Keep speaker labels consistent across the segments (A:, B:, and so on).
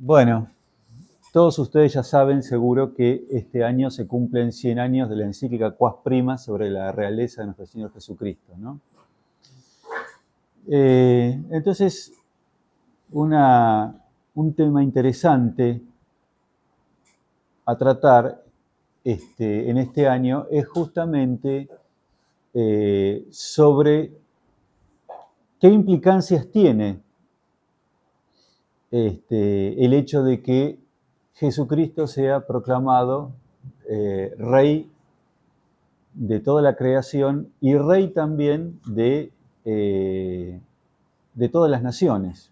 A: Bueno, todos ustedes ya saben seguro que este año se cumplen 100 años de la encíclica Quas Prima sobre la realeza de nuestro Señor Jesucristo, ¿no? Entonces, un tema interesante a tratar en este año es justamente sobre qué implicancias tiene el hecho de que Jesucristo sea proclamado Rey de toda la creación y Rey también de todas las naciones.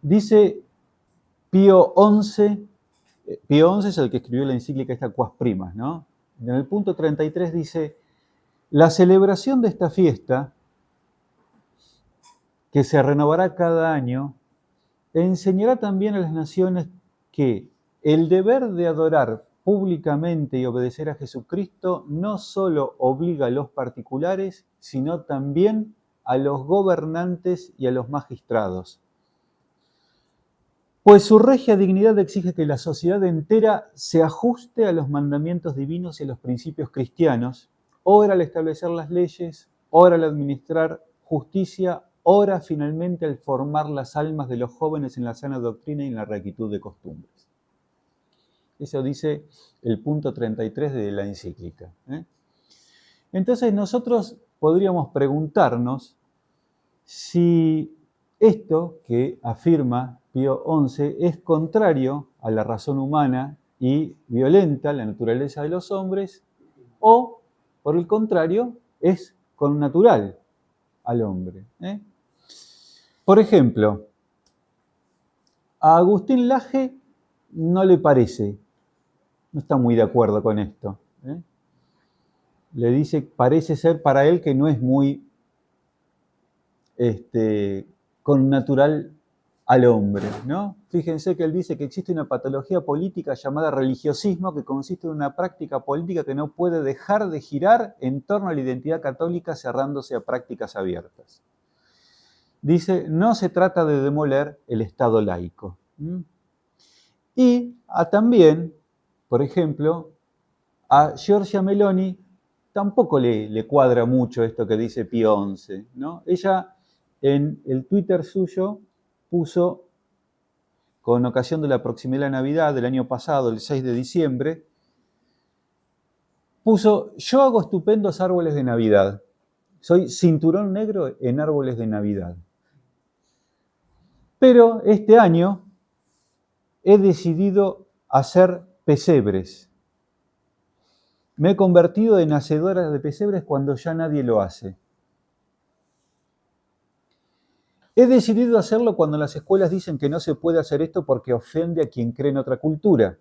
A: Dice Pío XI, Pío XI es el que escribió la encíclica esta Quas Primas, ¿no? En el punto 33 dice, la celebración de esta fiesta, que se renovará cada año, enseñará también a las naciones que el deber de adorar públicamente y obedecer a Jesucristo no solo obliga a los particulares, sino también a los gobernantes y a los magistrados. Pues su regia dignidad exige que la sociedad entera se ajuste a los mandamientos divinos y a los principios cristianos, ora al establecer las leyes, ora al administrar justicia, ora finalmente al formar las almas de los jóvenes en la sana doctrina y en la rectitud de costumbres. Eso dice el punto 33 de la encíclica. Entonces nosotros podríamos preguntarnos si esto que afirma Pío XI es contrario a la razón humana y violenta la naturaleza de los hombres, o, por el contrario, es connatural al hombre. Por ejemplo, a Agustín Laje no le parece, no está muy de acuerdo con esto. Le dice, parece ser para él que no es muy connatural al hombre, ¿no? Fíjense que él dice que existe una patología política llamada religiosismo que consiste en una práctica política que no puede dejar de girar en torno a la identidad católica cerrándose a prácticas abiertas. Dice, no se trata de demoler el Estado laico. Y también, por ejemplo, a Giorgia Meloni tampoco le cuadra mucho esto que dice Pío XI, ¿no? Ella en el Twitter suyo puso, con ocasión de la proximidad de la Navidad del año pasado, el 6 de diciembre, puso, yo hago estupendos árboles de Navidad. Soy cinturón negro en árboles de Navidad. Pero este año he decidido hacer pesebres. Me he convertido en hacedora de pesebres cuando ya nadie lo hace. He decidido hacerlo cuando las escuelas dicen que no se puede hacer esto porque ofende a quien cree en otra cultura.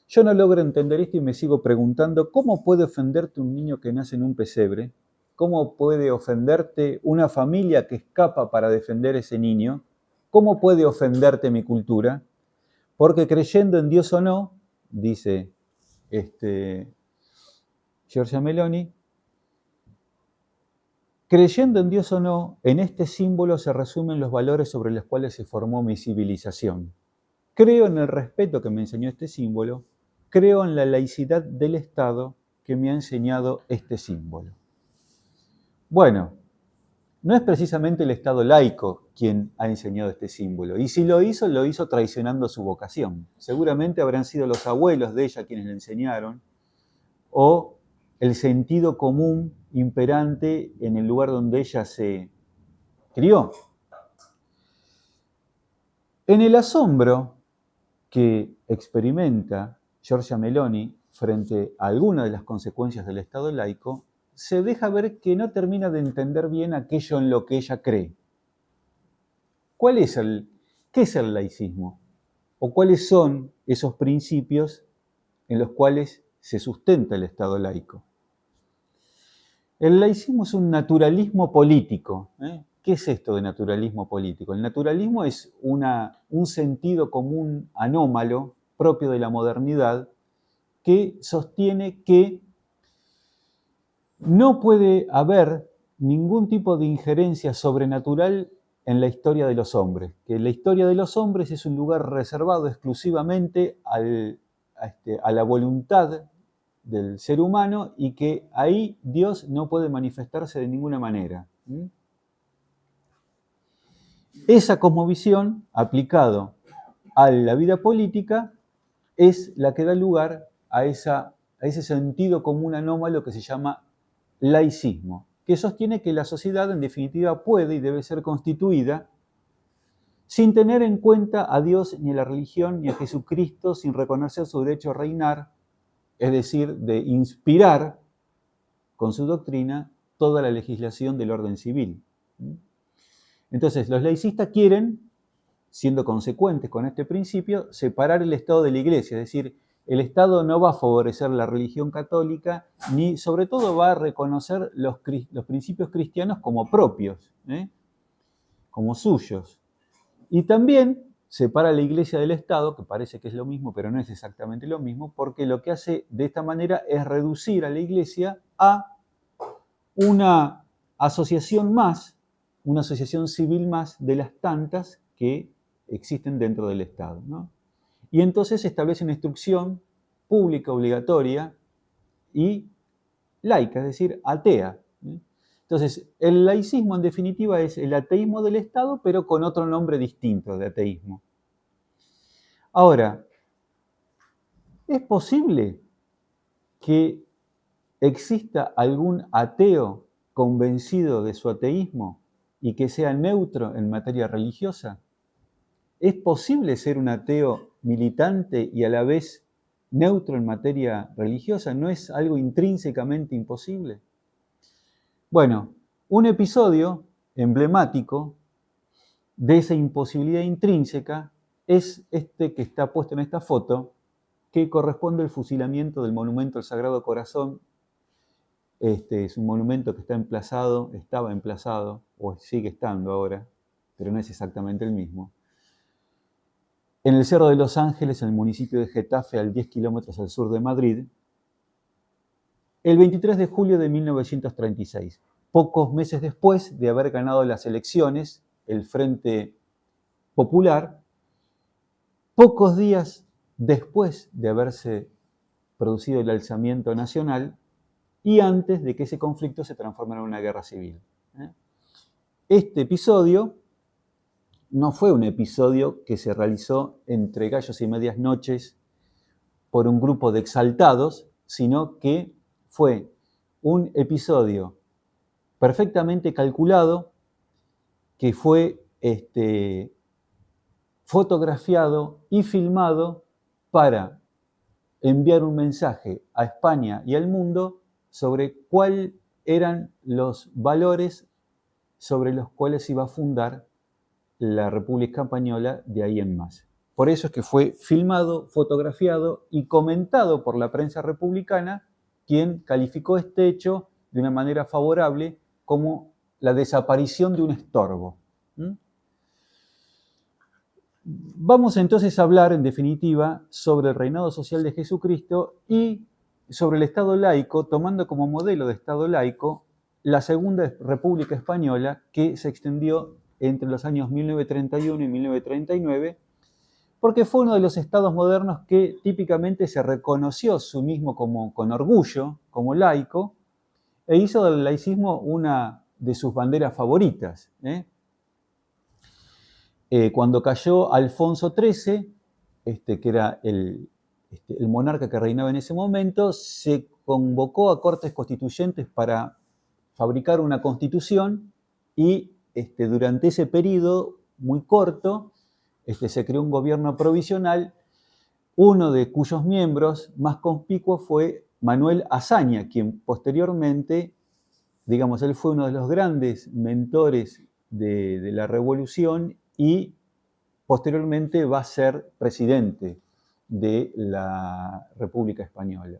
A: Yo no logro entender esto y me sigo preguntando, ¿cómo puede ofenderte un niño que nace en un pesebre? ¿Cómo puede ofenderte una familia que escapa para defender a ese niño? ¿Cómo puede ofenderte mi cultura? Porque creyendo en Dios o no, dice Giorgia Meloni, creyendo en Dios o no, en este símbolo se resumen los valores sobre los cuales se formó mi civilización. Creo en el respeto que me enseñó este símbolo, creo en la laicidad del Estado que me ha enseñado este símbolo. Bueno, no es precisamente el Estado laico quien ha enseñado este símbolo, y si lo hizo traicionando su vocación. Seguramente habrán sido los abuelos de ella quienes le enseñaron, o el sentido común imperante en el lugar donde ella se crió. En el asombro que experimenta Giorgia Meloni frente a algunas de las consecuencias del Estado laico, se deja ver que no termina de entender bien aquello en lo que ella cree. ¿Qué es el laicismo? ¿O cuáles son esos principios en los cuales se sustenta el Estado laico? El laicismo es un naturalismo político. ¿Qué es esto de naturalismo político? El naturalismo es un sentido común anómalo propio de la modernidad que sostiene que no puede haber ningún tipo de injerencia sobrenatural en la historia de los hombres, que la historia de los hombres es un lugar reservado exclusivamente a la voluntad del ser humano y que ahí Dios no puede manifestarse de ninguna manera. Esa cosmovisión, aplicado a la vida política, es la que da lugar a ese sentido común anómalo que se llama laicismo, que sostiene que la sociedad en definitiva puede y debe ser constituida sin tener en cuenta a Dios ni a la religión ni a Jesucristo, sin reconocer su derecho a reinar, es decir, de inspirar con su doctrina toda la legislación del orden civil. Entonces, los laicistas quieren, siendo consecuentes con este principio, separar el Estado de la Iglesia, es decir, el Estado no va a favorecer la religión católica, ni sobre todo va a reconocer los principios cristianos como propios, como suyos. Y también separa la Iglesia del Estado, que parece que es lo mismo, pero no es exactamente lo mismo, porque lo que hace de esta manera es reducir a la Iglesia a una asociación más, una asociación civil más de las tantas que existen dentro del Estado, ¿no? Y entonces se establece una instrucción pública obligatoria y laica, es decir, atea. Entonces, el laicismo en definitiva es el ateísmo del Estado, pero con otro nombre distinto de ateísmo. Ahora, ¿es posible que exista algún ateo convencido de su ateísmo y que sea neutro en materia religiosa? ¿Es posible ser un ateo militante y a la vez neutro en materia religiosa? ¿No es algo intrínsecamente imposible? Bueno, un episodio emblemático de esa imposibilidad intrínseca es este que está puesto en esta foto, que corresponde al fusilamiento del monumento al Sagrado Corazón. Es un monumento que estaba emplazado, o sigue estando ahora, pero no es exactamente el mismo, en el Cerro de los Ángeles, en el municipio de Getafe, a 10 kilómetros al sur de Madrid, el 23 de julio de 1936, pocos meses después de haber ganado las elecciones, el Frente Popular, pocos días después de haberse producido el alzamiento nacional y antes de que ese conflicto se transformara en una guerra civil. Este episodio no fue un episodio que se realizó entre gallos y medias noches por un grupo de exaltados, sino que fue un episodio perfectamente calculado que fue fotografiado y filmado para enviar un mensaje a España y al mundo sobre cuáles eran los valores sobre los cuales iba a fundar la República Española de ahí en más. Por eso es que fue filmado, fotografiado y comentado por la prensa republicana, quien calificó este hecho de una manera favorable como la desaparición de un estorbo. Vamos entonces a hablar, en definitiva, sobre el reinado social de Jesucristo y sobre el Estado laico, tomando como modelo de Estado laico la Segunda República Española, que se extendió entre los años 1931 y 1939, porque fue uno de los estados modernos que típicamente se reconoció a sí mismo con orgullo, como laico, e hizo del laicismo una de sus banderas favoritas. Cuando cayó Alfonso XIII, que era el monarca que reinaba en ese momento, se convocó a cortes constituyentes para fabricar una constitución y durante ese periodo muy corto se creó un gobierno provisional, uno de cuyos miembros más conspicuos fue Manuel Azaña, quien posteriormente, digamos, él fue uno de los grandes mentores de la revolución y posteriormente va a ser presidente de la República Española.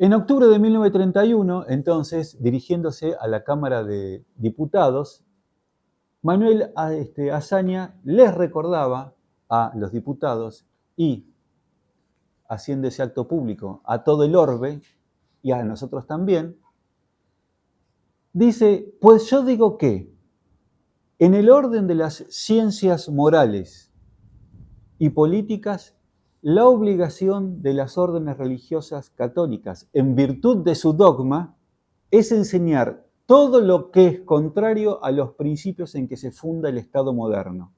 A: En octubre de 1931, entonces, dirigiéndose a la Cámara de Diputados, Manuel Azaña les recordaba a los diputados y, haciendo ese acto público a todo el orbe y a nosotros también, Dice, pues yo digo que en el orden de las ciencias morales y políticas, la obligación de las órdenes religiosas católicas, en virtud de su dogma, es enseñar todo lo que es contrario a los principios en que se funda el Estado moderno.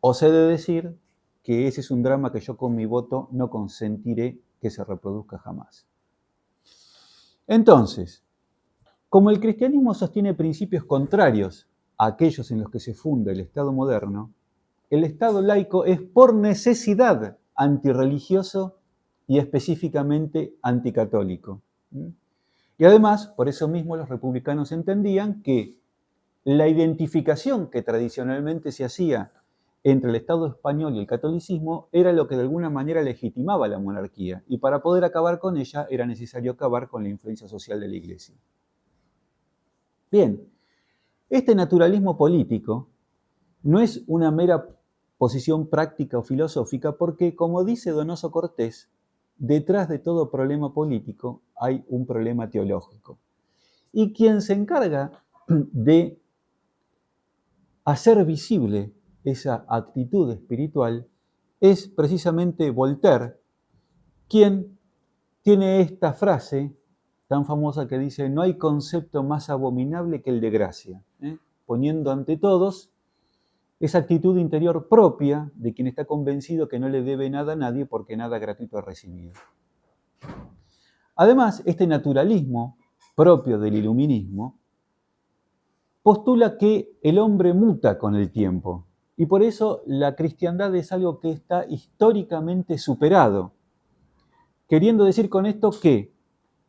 A: Os he de decir que ese es un drama que yo con mi voto no consentiré que se reproduzca jamás. Entonces, como el cristianismo sostiene principios contrarios a aquellos en los que se funda el Estado moderno, el Estado laico es por necesidad antirreligioso y específicamente anticatólico. Y además, por eso mismo los republicanos entendían que la identificación que tradicionalmente se hacía entre el Estado español y el catolicismo era lo que de alguna manera legitimaba la monarquía, y para poder acabar con ella era necesario acabar con la influencia social de la Iglesia. Bien, este naturalismo político no es una mera posición práctica o filosófica porque, como dice Donoso Cortés, detrás de todo problema político hay un problema teológico. Y quien se encarga de hacer visible esa actitud espiritual es precisamente Voltaire, quien tiene esta frase tan famosa que dice: no hay concepto más abominable que el de gracia, poniendo ante todos esa actitud interior propia de quien está convencido que no le debe nada a nadie porque nada gratuito ha recibido. Además, este naturalismo propio del iluminismo postula que el hombre muta con el tiempo y por eso la cristiandad es algo que está históricamente superado, queriendo decir con esto que,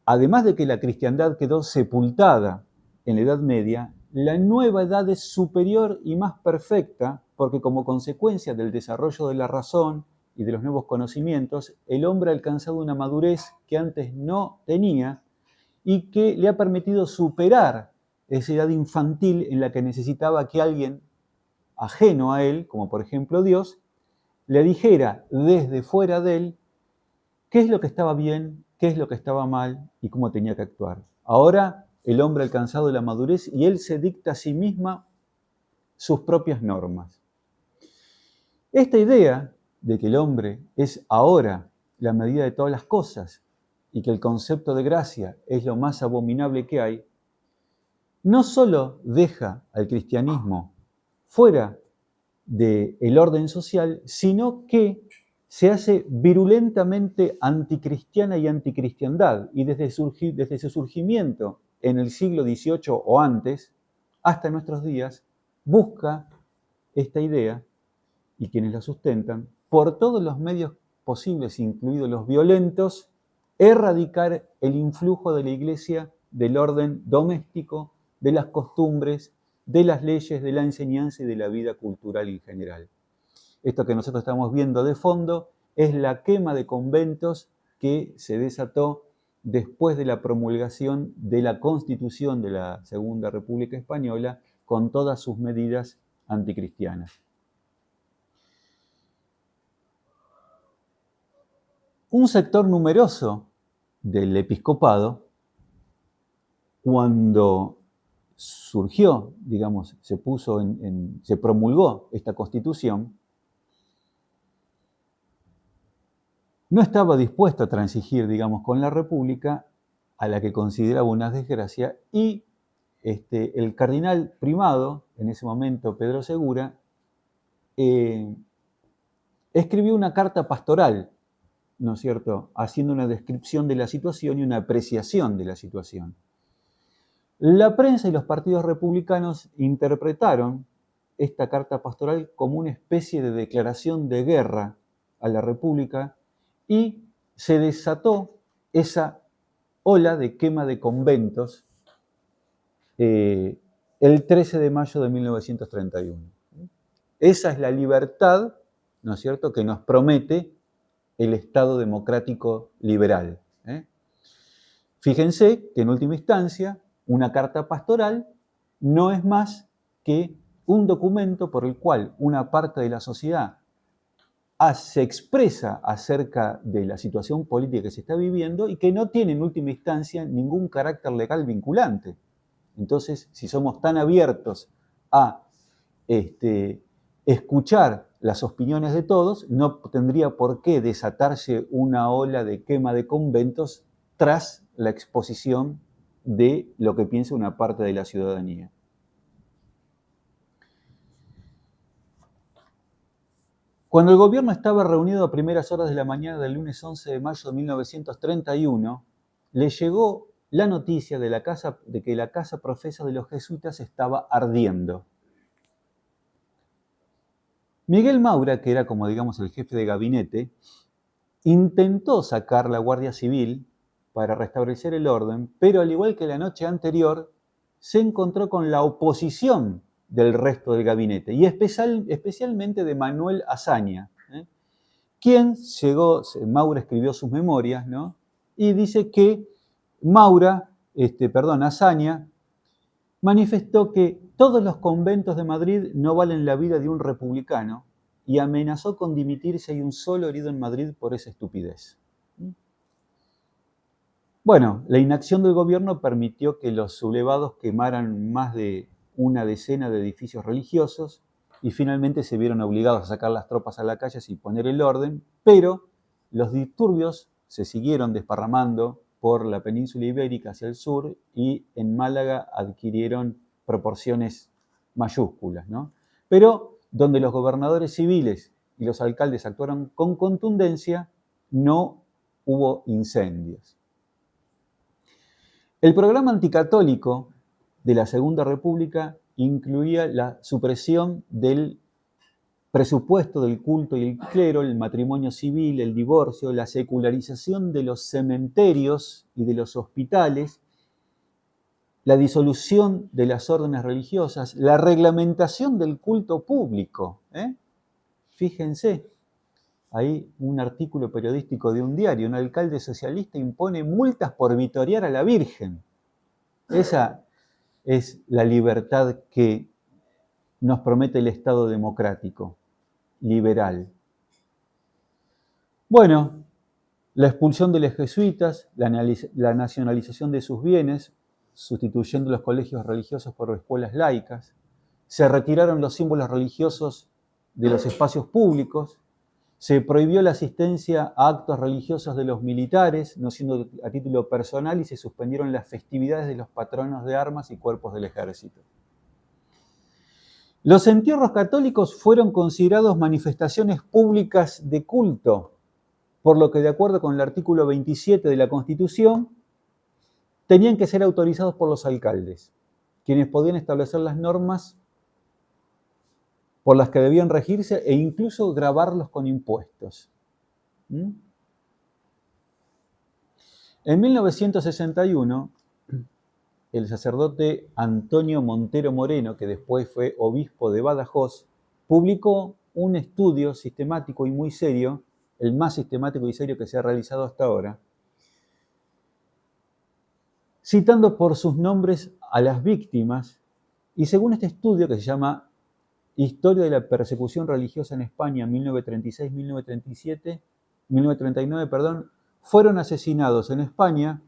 A: además de que la cristiandad quedó sepultada en la Edad Media, la nueva edad es superior y más perfecta porque como consecuencia del desarrollo de la razón y de los nuevos conocimientos, el hombre ha alcanzado una madurez que antes no tenía y que le ha permitido superar esa edad infantil en la que necesitaba que alguien ajeno a él, como por ejemplo Dios, le dijera desde fuera de él qué es lo que estaba bien, qué es lo que estaba mal y cómo tenía que actuar. Ahora el hombre ha alcanzado la madurez y él se dicta a sí misma sus propias normas. Esta idea de que el hombre es ahora la medida de todas las cosas y que el concepto de gracia es lo más abominable que hay, no solo deja al cristianismo fuera del orden social, sino que se hace virulentamente anticristiana y anticristiandad, y desde su surgimiento en el siglo XVIII o antes, hasta nuestros días, busca esta idea, y quienes la sustentan, por todos los medios posibles, incluidos los violentos, erradicar el influjo de la Iglesia del orden doméstico, de las costumbres, de las leyes, de la enseñanza y de la vida cultural en general. Esto que nosotros estamos viendo de fondo es la quema de conventos que se desató después de la promulgación de la Constitución de la Segunda República Española con todas sus medidas anticristianas. Un sector numeroso del episcopado, cuando surgió, digamos, se promulgó esta Constitución, no estaba dispuesto a transigir, digamos, con la República, a la que consideraba una desgracia, y el cardenal primado, en ese momento Pedro Segura, escribió una carta pastoral, ¿no es cierto?, haciendo una descripción de la situación y una apreciación de la situación. La prensa y los partidos republicanos interpretaron esta carta pastoral como una especie de declaración de guerra a la República y se desató esa ola de quema de conventos el 13 de mayo de 1931. Esa es la libertad, ¿no es cierto?, que nos promete el Estado democrático liberal. Fíjense que en última instancia una carta pastoral no es más que un documento por el cual una parte de la sociedad se expresa acerca de la situación política que se está viviendo y que no tiene en última instancia ningún carácter legal vinculante. Entonces, si somos tan abiertos a escuchar las opiniones de todos, no tendría por qué desatarse una ola de quema de conventos tras la exposición de lo que piensa una parte de la ciudadanía. Cuando el gobierno estaba reunido a primeras horas de la mañana del lunes 11 de mayo de 1931, le llegó la noticia de que la casa profesa de los jesuitas estaba ardiendo. Miguel Maura, que era como digamos el jefe de gabinete, intentó sacar la Guardia Civil para restablecer el orden, pero al igual que la noche anterior, se encontró con la oposición del resto del gabinete, y especialmente de Manuel Azaña, quien Maura escribió sus memorias, ¿no? Y dice que Azaña manifestó que todos los conventos de Madrid no valen la vida de un republicano y amenazó con dimitir si hay un solo herido en Madrid por esa estupidez. Bueno, la inacción del gobierno permitió que los sublevados quemaran más de una decena de edificios religiosos y finalmente se vieron obligados a sacar las tropas a la calle sin poner el orden, pero los disturbios se siguieron desparramando por la península ibérica hacia el sur y en Málaga adquirieron proporciones mayúsculas, ¿no? Pero donde los gobernadores civiles y los alcaldes actuaron con contundencia, no hubo incendios. El programa anticatólico de la Segunda República incluía la supresión del presupuesto del culto y el clero, el matrimonio civil, el divorcio, la secularización de los cementerios y de los hospitales, la disolución de las órdenes religiosas, la reglamentación del culto público. Fíjense, hay un artículo periodístico de un diario, un alcalde socialista impone multas por vitorear a la Virgen. Esa es la libertad que nos promete el Estado democrático, liberal. Bueno, la expulsión de los jesuitas, la nacionalización de sus bienes, sustituyendo los colegios religiosos por escuelas laicas, se retiraron los símbolos religiosos de los espacios públicos, se prohibió la asistencia a actos religiosos de los militares, no siendo a título personal, y se suspendieron las festividades de los patronos de armas y cuerpos del ejército. Los entierros católicos fueron considerados manifestaciones públicas de culto, por lo que, de acuerdo con el artículo 27 de la Constitución, tenían que ser autorizados por los alcaldes, quienes podían establecer las normas por las que debían regirse e incluso gravarlos con impuestos. En 1961, el sacerdote Antonio Montero Moreno, que después fue obispo de Badajoz, publicó un estudio sistemático y muy serio, el más sistemático y serio que se ha realizado hasta ahora, citando por sus nombres a las víctimas, y según este estudio, que se llama Historia de la persecución religiosa en España 1936-1939, fueron asesinados en España,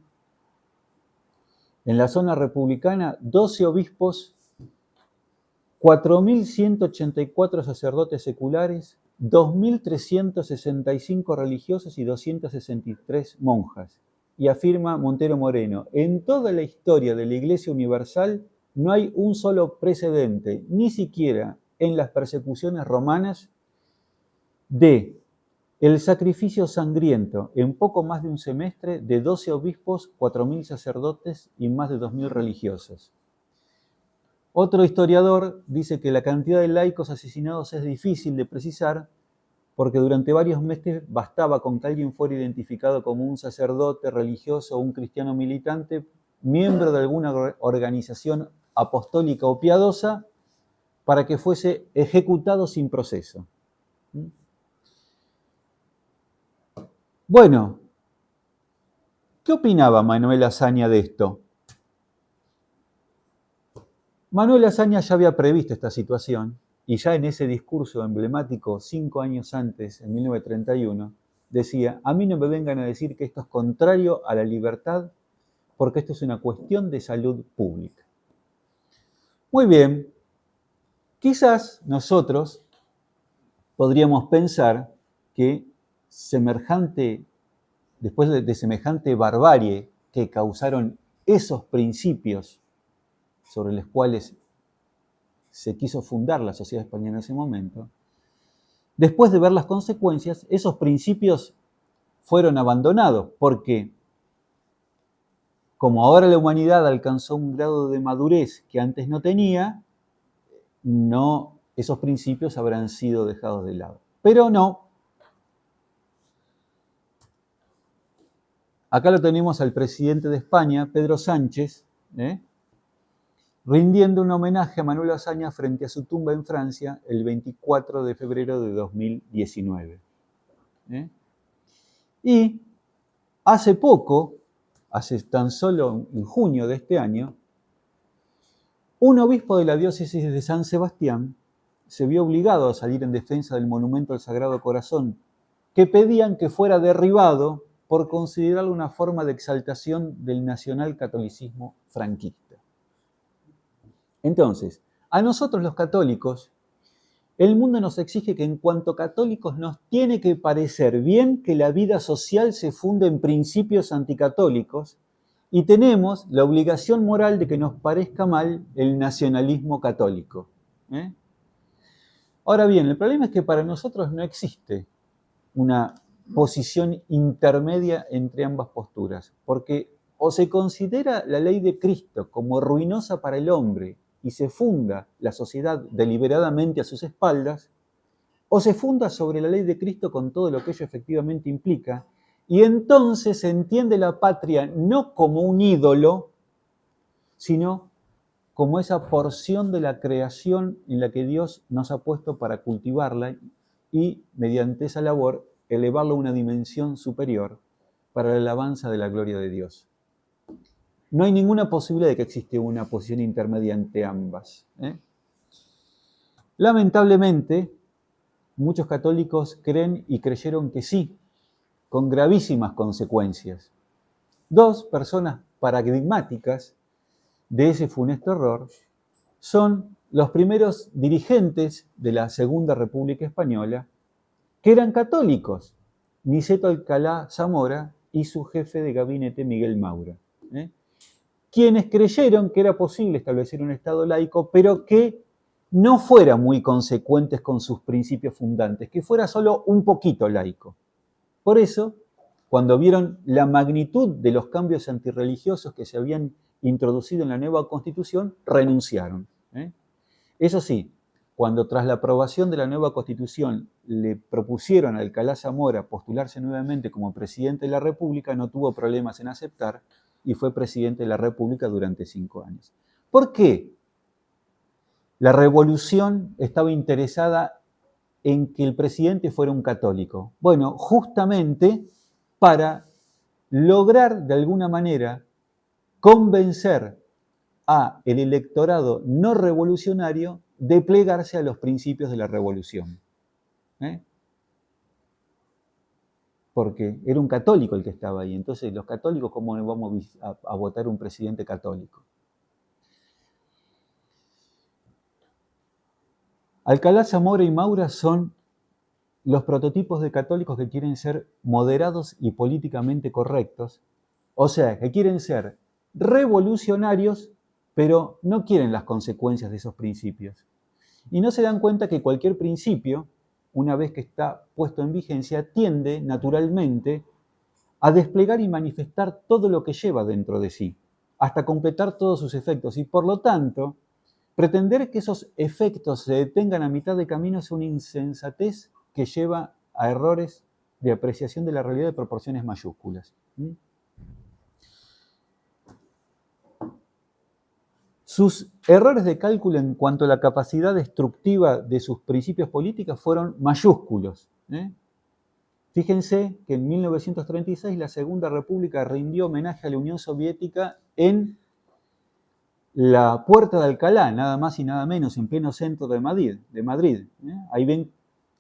A: en la zona republicana, 12 obispos, 4.184 sacerdotes seculares, 2.365 religiosos y 263 monjas. Y afirma Montero Moreno, en toda la historia de la Iglesia Universal no hay un solo precedente, ni siquiera en las persecuciones romanas, de el sacrificio sangriento en poco más de un semestre de 12 obispos, 4.000 sacerdotes y más de 2.000 religiosos. Otro historiador dice que la cantidad de laicos asesinados es difícil de precisar porque durante varios meses bastaba con que alguien fuera identificado como un sacerdote religioso o un cristiano militante, miembro de alguna organización apostólica o piadosa, para que fuese ejecutado sin proceso. Bueno, ¿qué opinaba Manuel Azaña de esto? Manuel Azaña ya había previsto esta situación y ya en ese discurso emblemático 5 años antes, en 1931, decía: a mí no me vengan a decir que esto es contrario a la libertad porque esto es una cuestión de salud pública. Muy bien, quizás nosotros podríamos pensar que después de semejante barbarie que causaron esos principios sobre los cuales se quiso fundar la sociedad española en ese momento, después de ver las consecuencias, esos principios fueron abandonados, porque como ahora la humanidad alcanzó un grado de madurez que antes no tenía, esos principios habrán sido dejados de lado. Pero no. Acá lo tenemos al presidente de España, Pedro Sánchez, rindiendo un homenaje a Manuel Azaña frente a su tumba en Francia el 24 de febrero de 2019. Y hace poco, hace tan solo en junio de este año, un obispo de la diócesis de San Sebastián se vio obligado a salir en defensa del monumento al Sagrado Corazón, que pedían que fuera derribado por considerarlo una forma de exaltación del nacionalcatolicismo franquista. Entonces, a nosotros los católicos, el mundo nos exige que en cuanto católicos nos tiene que parecer bien que la vida social se funde en principios anticatólicos y tenemos la obligación moral de que nos parezca mal el nacionalismo católico. Ahora bien, el problema es que para nosotros no existe una posición intermedia entre ambas posturas, porque o se considera la ley de Cristo como ruinosa para el hombre y se funda la sociedad deliberadamente a sus espaldas, o se funda sobre la ley de Cristo con todo lo que ello efectivamente implica, y entonces se entiende la patria no como un ídolo, sino como esa porción de la creación en la que Dios nos ha puesto para cultivarla y, mediante esa labor, elevarla a una dimensión superior para la alabanza de la gloria de Dios. No hay ninguna posibilidad de que exista una posición intermedia entre ambas. Lamentablemente, muchos católicos creen y creyeron que sí, con gravísimas consecuencias. Dos personas paradigmáticas de ese funesto error son los primeros dirigentes de la Segunda República Española, que eran católicos, Niceto Alcalá Zamora y su jefe de gabinete, Miguel Maura, quienes creyeron que era posible establecer un Estado laico, pero que no fuera muy consecuentes con sus principios fundantes, que fuera solo un poquito laico. Por eso, cuando vieron la magnitud de los cambios antirreligiosos que se habían introducido en la nueva Constitución, renunciaron. Eso sí, cuando tras la aprobación de la nueva Constitución le propusieron a Alcalá Zamora postularse nuevamente como presidente de la República, no tuvo problemas en aceptar y fue presidente de la República durante 5 años. ¿Por qué la revolución estaba interesada en que el presidente fuera un católico? Bueno, justamente para lograr de alguna manera convencer a el electorado no revolucionario de plegarse a los principios de la revolución. Porque era un católico el que estaba ahí. Entonces, los católicos, ¿cómo vamos a votar un presidente católico? Alcalá, Zamora y Maura son los prototipos de católicos que quieren ser moderados y políticamente correctos, o sea, que quieren ser revolucionarios, pero no quieren las consecuencias de esos principios. Y no se dan cuenta que cualquier principio, una vez que está puesto en vigencia, tiende naturalmente a desplegar y manifestar todo lo que lleva dentro de sí, hasta completar todos sus efectos. Y por lo tanto, pretender que esos efectos se detengan a mitad de camino es una insensatez que lleva a errores de apreciación de la realidad de proporciones mayúsculas. Sus errores de cálculo en cuanto a la capacidad destructiva de sus principios políticos fueron mayúsculos. Fíjense que en 1936 la Segunda República rindió homenaje a la Unión Soviética en la Puerta de Alcalá, nada más y nada menos, en pleno centro de Madrid. Ahí ven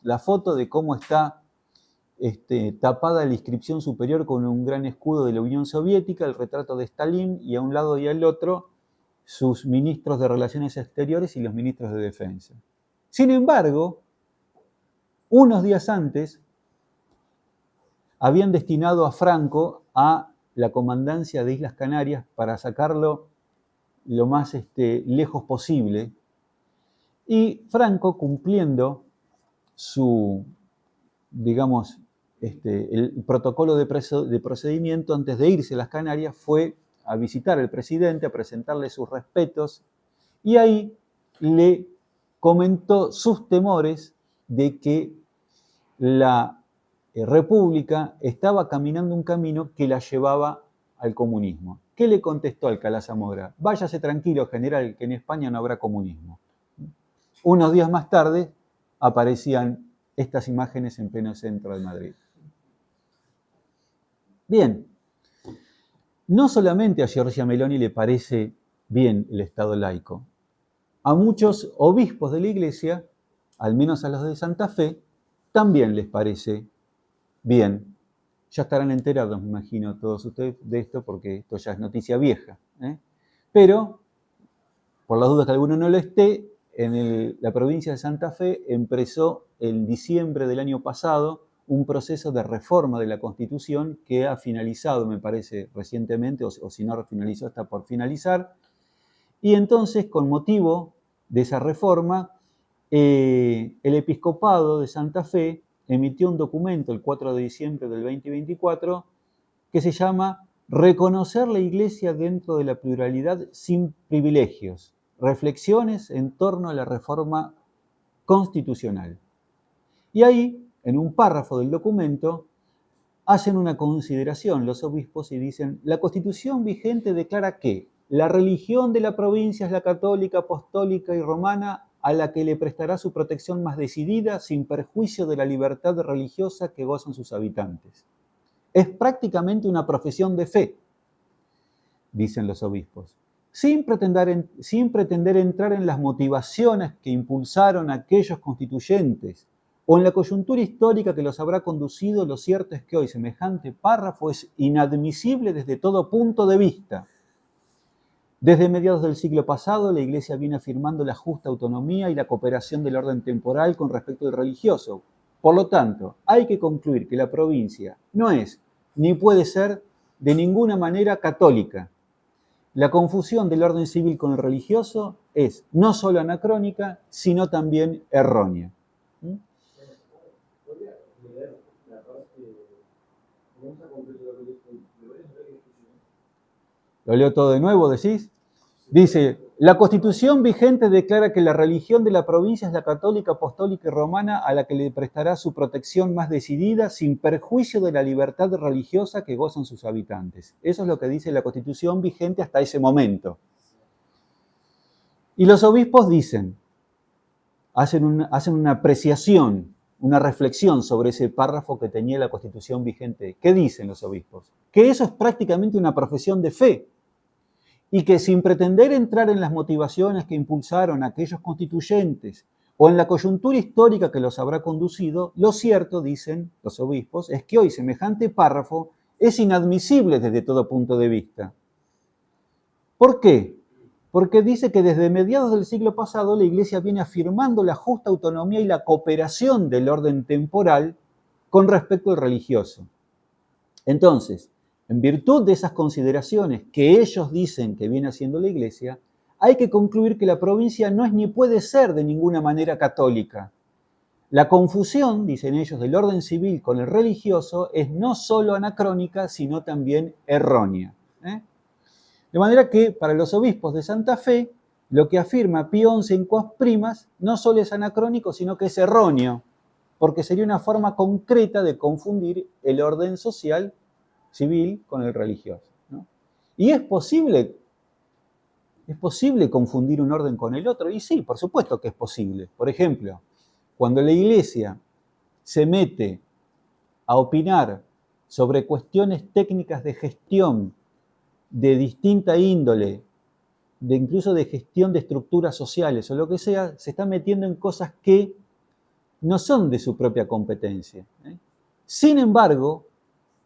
A: la foto de cómo está tapada la inscripción superior con un gran escudo de la Unión Soviética, el retrato de Stalin y a un lado y al otro sus ministros de Relaciones Exteriores y los ministros de Defensa. Sin embargo, unos días antes habían destinado a Franco a la comandancia de Islas Canarias para sacarlo lo más lejos posible. Y Franco, cumpliendo su, digamos, el protocolo de procedimiento antes de irse a las Canarias, fue a visitar al presidente, a presentarle sus respetos, y ahí le comentó sus temores de que la República estaba caminando un camino que la llevaba al comunismo. ¿Qué le contestó Alcalá Zamora? Váyase tranquilo, general, que en España no habrá comunismo. Unos días más tarde aparecían estas imágenes en pleno centro de Madrid. Bien, no solamente a Giorgia Meloni le parece bien el Estado laico, a muchos obispos de la Iglesia, al menos a los de Santa Fe, también les parece bien. Ya estarán enterados, me imagino, todos ustedes de esto, porque esto ya es noticia vieja. Pero, por las dudas que alguno no lo esté, en la provincia de Santa Fe empezó en diciembre del año pasado un proceso de reforma de la Constitución que ha finalizado, me parece, recientemente, o si no finalizó, está por finalizar. Y entonces, con motivo de esa reforma, el Episcopado de Santa Fe emitió un documento el 4 de diciembre del 2024 que se llama Reconocer la Iglesia dentro de la pluralidad sin privilegios. Reflexiones en torno a la reforma constitucional. Y ahí, en un párrafo del documento, hacen una consideración los obispos y dicen: la Constitución vigente declara que la religión de la provincia es la católica, apostólica y romana, a la que le prestará su protección más decidida, sin perjuicio de la libertad religiosa que gozan sus habitantes. Es prácticamente una profesión de fe, dicen los obispos, sin pretender entrar en las motivaciones que impulsaron a aquellos constituyentes o en la coyuntura histórica que los habrá conducido. Lo cierto es que hoy semejante párrafo es inadmisible desde todo punto de vista. Desde mediados del siglo pasado, la Iglesia viene afirmando la justa autonomía y la cooperación del orden temporal con respecto al religioso. Por lo tanto, hay que concluir que la provincia no es ni puede ser de ninguna manera católica. La confusión del orden civil con el religioso es no solo anacrónica, sino también errónea. ¿Lo leo todo de nuevo, decís? Dice: la Constitución vigente declara que la religión de la provincia es la católica, apostólica y romana, a la que le prestará su protección más decidida, sin perjuicio de la libertad religiosa que gozan sus habitantes. Eso es lo que dice la Constitución vigente hasta ese momento. Y los obispos dicen, hacen una apreciación, una reflexión sobre ese párrafo que tenía la Constitución vigente. ¿Qué dicen los obispos? Que eso es prácticamente una profesión de fe, y que sin pretender entrar en las motivaciones que impulsaron a aquellos constituyentes o en la coyuntura histórica que los habrá conducido, lo cierto, dicen los obispos, es que hoy semejante párrafo es inadmisible desde todo punto de vista. ¿Por qué? Porque dice que desde mediados del siglo pasado la Iglesia viene afirmando la justa autonomía y la cooperación del orden temporal con respecto al religioso. Entonces, en virtud de esas consideraciones que ellos dicen que viene haciendo la Iglesia, hay que concluir que la provincia no es ni puede ser de ninguna manera católica. La confusión, dicen ellos, del orden civil con el religioso es no solo anacrónica, sino también errónea. De manera que para los obispos de Santa Fe, lo que afirma Pío XI en Quas Primas no solo es anacrónico, sino que es erróneo, porque sería una forma concreta de confundir el orden social civil con el religioso, ¿no? Y es posible confundir un orden con el otro, y sí, por supuesto que es posible. Por ejemplo, cuando la Iglesia se mete a opinar sobre cuestiones técnicas de gestión de distinta índole, incluso de gestión de estructuras sociales o lo que sea, se está metiendo en cosas que no son de su propia competencia. Sin embargo,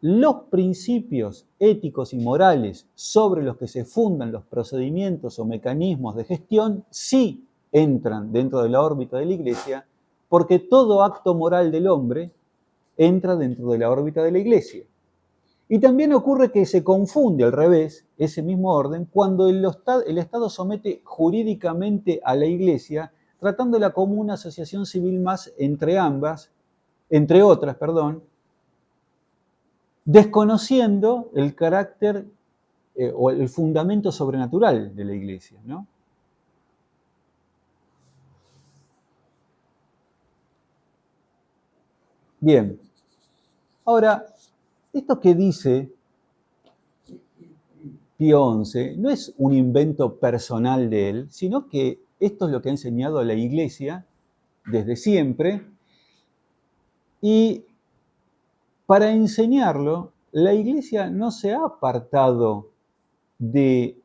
A: los principios éticos y morales sobre los que se fundan los procedimientos o mecanismos de gestión sí entran dentro de la órbita de la Iglesia, porque todo acto moral del hombre entra dentro de la órbita de la Iglesia. Y también ocurre que se confunde al revés ese mismo orden cuando el Estado somete jurídicamente a la Iglesia, tratándola como una asociación civil más entre otras, desconociendo el carácter o el fundamento sobrenatural de la Iglesia, ¿no? Bien, ahora, esto que dice Pío XI no es un invento personal de él, sino que esto es lo que ha enseñado a la Iglesia desde siempre, y para enseñarlo, la Iglesia no se ha apartado de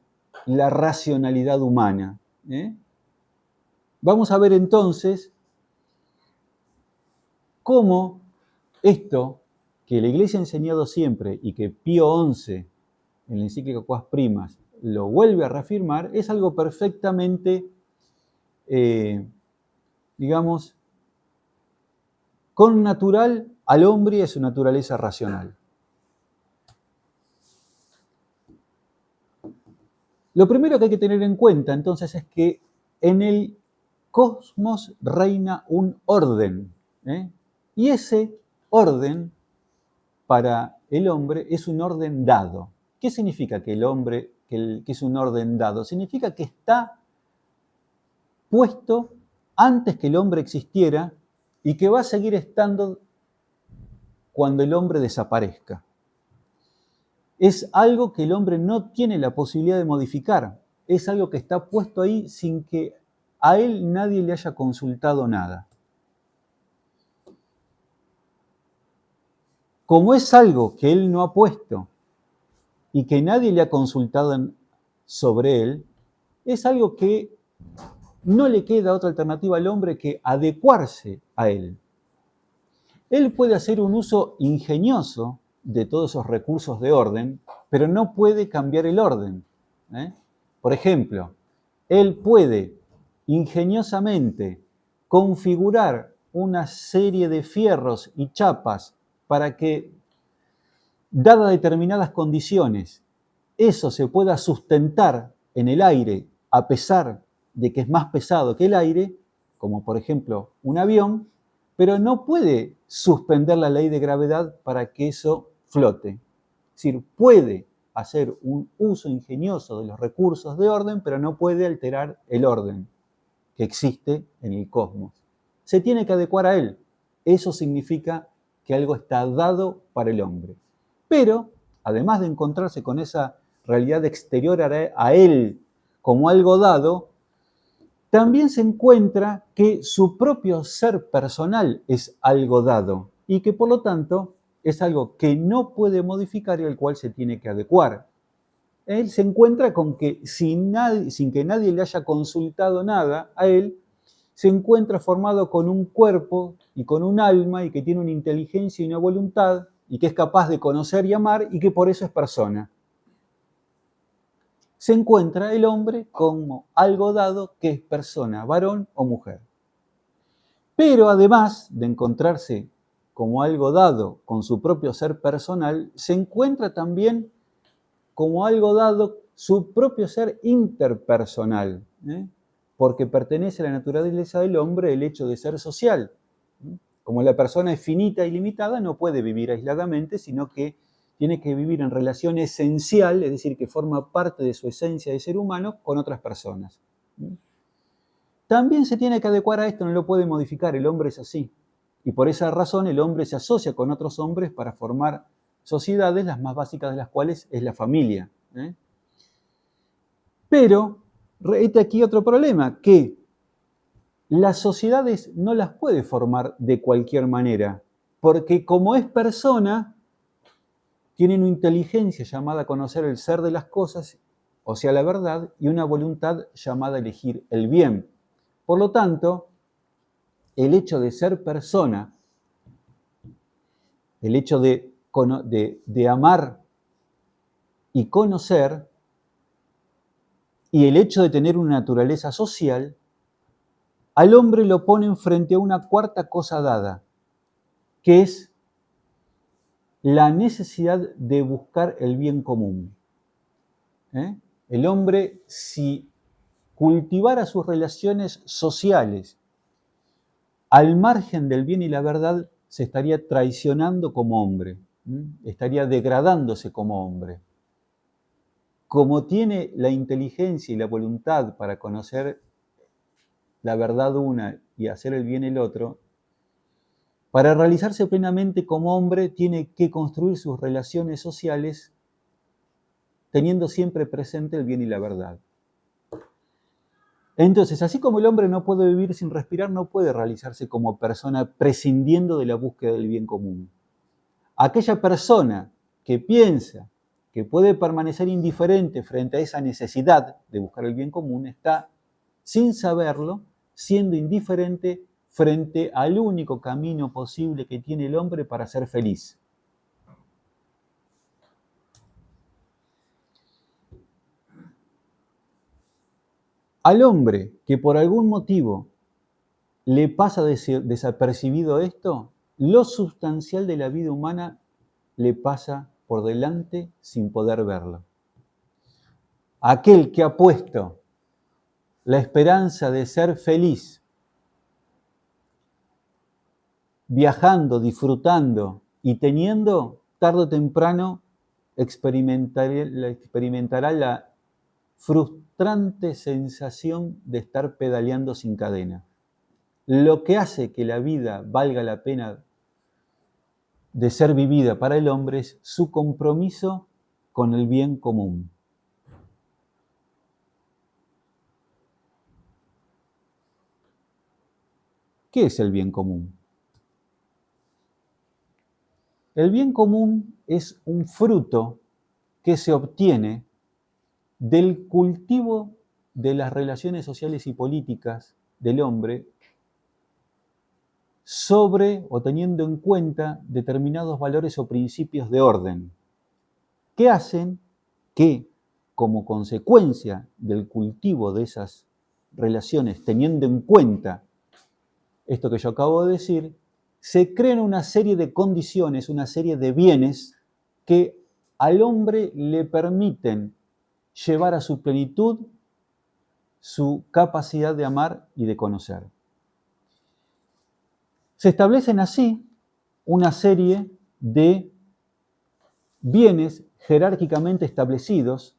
A: la racionalidad humana. Vamos a ver entonces cómo esto que la Iglesia ha enseñado siempre y que Pío XI en la encíclica Quas Primas lo vuelve a reafirmar, es algo perfectamente, digamos, connatural al hombre y a su naturaleza racional. Lo primero que hay que tener en cuenta entonces es que en el cosmos reina un orden, y ese orden para el hombre es un orden dado. ¿Qué significa que que es un orden dado? Significa que está puesto antes que el hombre existiera y que va a seguir estando cuando el hombre desaparezca. Es algo que el hombre no tiene la posibilidad de modificar. Es algo que está puesto ahí sin que a él nadie le haya consultado nada. Como es algo que él no ha puesto y que nadie le ha consultado sobre él, es algo que no le queda otra alternativa al hombre que adecuarse a él. Él puede hacer un uso ingenioso de todos esos recursos de orden, pero no puede cambiar el orden. Por ejemplo, él puede ingeniosamente configurar una serie de fierros y chapas para que, dadas determinadas condiciones, eso se pueda sustentar en el aire a pesar de que es más pesado que el aire, como por ejemplo un avión, pero no puede suspender la ley de gravedad para que eso flote. Es decir, puede hacer un uso ingenioso de los recursos de orden, pero no puede alterar el orden que existe en el cosmos. Se tiene que adecuar a él. Eso significa que algo está dado para el hombre. Pero, además de encontrarse con esa realidad exterior a él como algo dado, también se encuentra que su propio ser personal es algo dado y que por lo tanto es algo que no puede modificar y al cual se tiene que adecuar. Él se encuentra con que sin que nadie le haya consultado nada a él, se encuentra formado con un cuerpo y con un alma y que tiene una inteligencia y una voluntad y que es capaz de conocer y amar y que por eso es persona. Se encuentra el hombre como algo dado que es persona, varón o mujer. Pero además de encontrarse como algo dado con su propio ser personal, se encuentra también como algo dado su propio ser interpersonal, porque pertenece a la naturaleza del hombre el hecho de ser social. Como la persona es finita y limitada, no puede vivir aisladamente, sino que tiene que vivir en relación esencial, es decir, que forma parte de su esencia de ser humano con otras personas. También se tiene que adecuar a esto, no lo puede modificar, el hombre es así. Y por esa razón el hombre se asocia con otros hombres para formar sociedades, las más básicas de las cuales es la familia. Pero, este aquí otro problema, que las sociedades no las puede formar de cualquier manera, porque como es persona, tienen una inteligencia llamada a conocer el ser de las cosas, o sea, la verdad, y una voluntad llamada a elegir el bien. Por lo tanto, el hecho de ser persona, el hecho de de amar y conocer, y el hecho de tener una naturaleza social, al hombre lo ponen frente a una cuarta cosa dada, que es la necesidad de buscar el bien común. El hombre, si cultivara sus relaciones sociales al margen del bien y la verdad, se estaría traicionando como hombre, estaría degradándose como hombre. Como tiene la inteligencia y la voluntad para conocer la verdad una y hacer el bien el otro, para realizarse plenamente como hombre tiene que construir sus relaciones sociales teniendo siempre presente el bien y la verdad. Entonces, así como el hombre no puede vivir sin respirar, no puede realizarse como persona prescindiendo de la búsqueda del bien común. Aquella persona que piensa que puede permanecer indiferente frente a esa necesidad de buscar el bien común está, sin saberlo, siendo indiferente frente al único camino posible que tiene el hombre para ser feliz. Al hombre que por algún motivo le pasa desapercibido esto, lo sustancial de la vida humana le pasa por delante sin poder verlo. Aquel que ha puesto la esperanza de ser feliz, viajando, disfrutando y teniendo, tarde o temprano experimentará la frustrante sensación de estar pedaleando sin cadena. Lo que hace que la vida valga la pena de ser vivida para el hombre es su compromiso con el bien común. ¿Qué es el bien común? El bien común es un fruto que se obtiene del cultivo de las relaciones sociales y políticas del hombre sobre o teniendo en cuenta determinados valores o principios de orden, que hacen que, como consecuencia del cultivo de esas relaciones, teniendo en cuenta esto que yo acabo de decir, se crean una serie de condiciones, una serie de bienes que al hombre le permiten llevar a su plenitud su capacidad de amar y de conocer. Se establecen así una serie de bienes jerárquicamente establecidos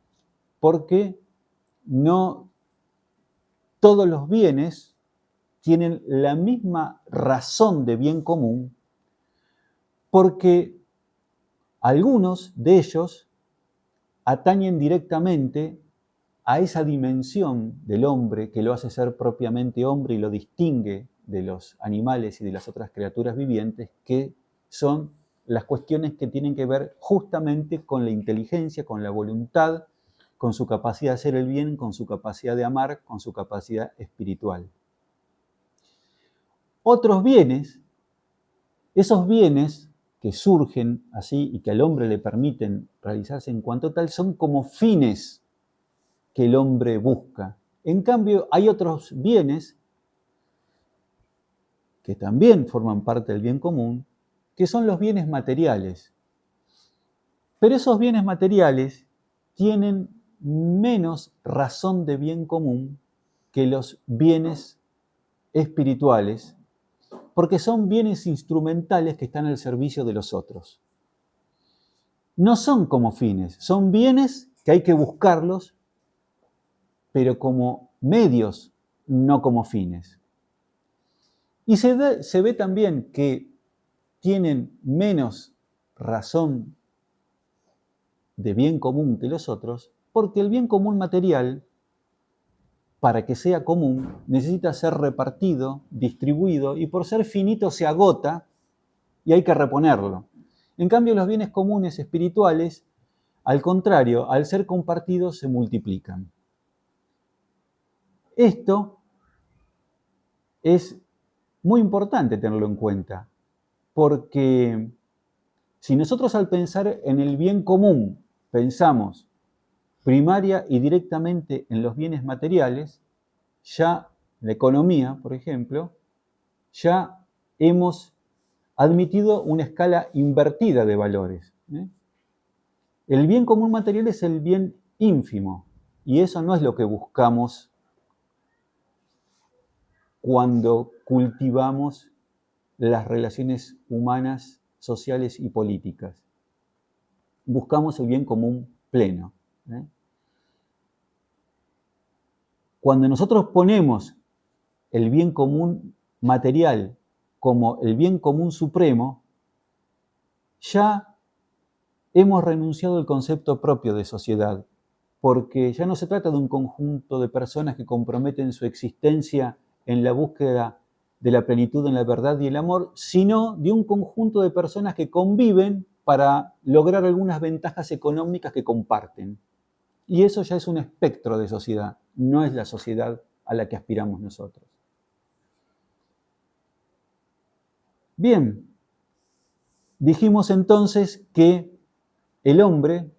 A: porque no todos los bienes tienen la misma razón de bien común, porque algunos de ellos atañen directamente a esa dimensión del hombre que lo hace ser propiamente hombre y lo distingue de los animales y de las otras criaturas vivientes, que son las cuestiones que tienen que ver justamente con la inteligencia, con la voluntad, con su capacidad de hacer el bien, con su capacidad de amar, con su capacidad espiritual. Otros bienes, esos bienes que surgen así y que al hombre le permiten realizarse en cuanto tal, son como fines que el hombre busca. En cambio, hay otros bienes que también forman parte del bien común, que son los bienes materiales. Pero esos bienes materiales tienen menos razón de bien común que los bienes espirituales, porque son bienes instrumentales que están al servicio de los otros. No son como fines, son bienes que hay que buscarlos, pero como medios, no como fines. Y se ve también que tienen menos razón de bien común que los otros, porque el bien común material, para que sea común, necesita ser repartido, distribuido, y por ser finito se agota y hay que reponerlo. En cambio, los bienes comunes espirituales, al contrario, al ser compartidos, se multiplican. Esto es muy importante tenerlo en cuenta, porque Si nosotros al pensar en el bien común pensamos primaria y directamente en los bienes materiales, ya la economía, por ejemplo, ya hemos admitido una escala invertida de valores. El bien común material es el bien ínfimo, y eso no es lo que buscamos cuando cultivamos las relaciones humanas, sociales y políticas. Buscamos el bien común pleno. Cuando nosotros ponemos el bien común material como el bien común supremo, ya hemos renunciado al concepto propio de sociedad, porque ya no se trata de un conjunto de personas que comprometen su existencia en la búsqueda de la plenitud en la verdad y el amor, sino de un conjunto de personas que conviven para lograr algunas ventajas económicas que comparten. Y eso ya es un espectro de sociedad, no es la sociedad a la que aspiramos nosotros. Bien, dijimos entonces que el hombre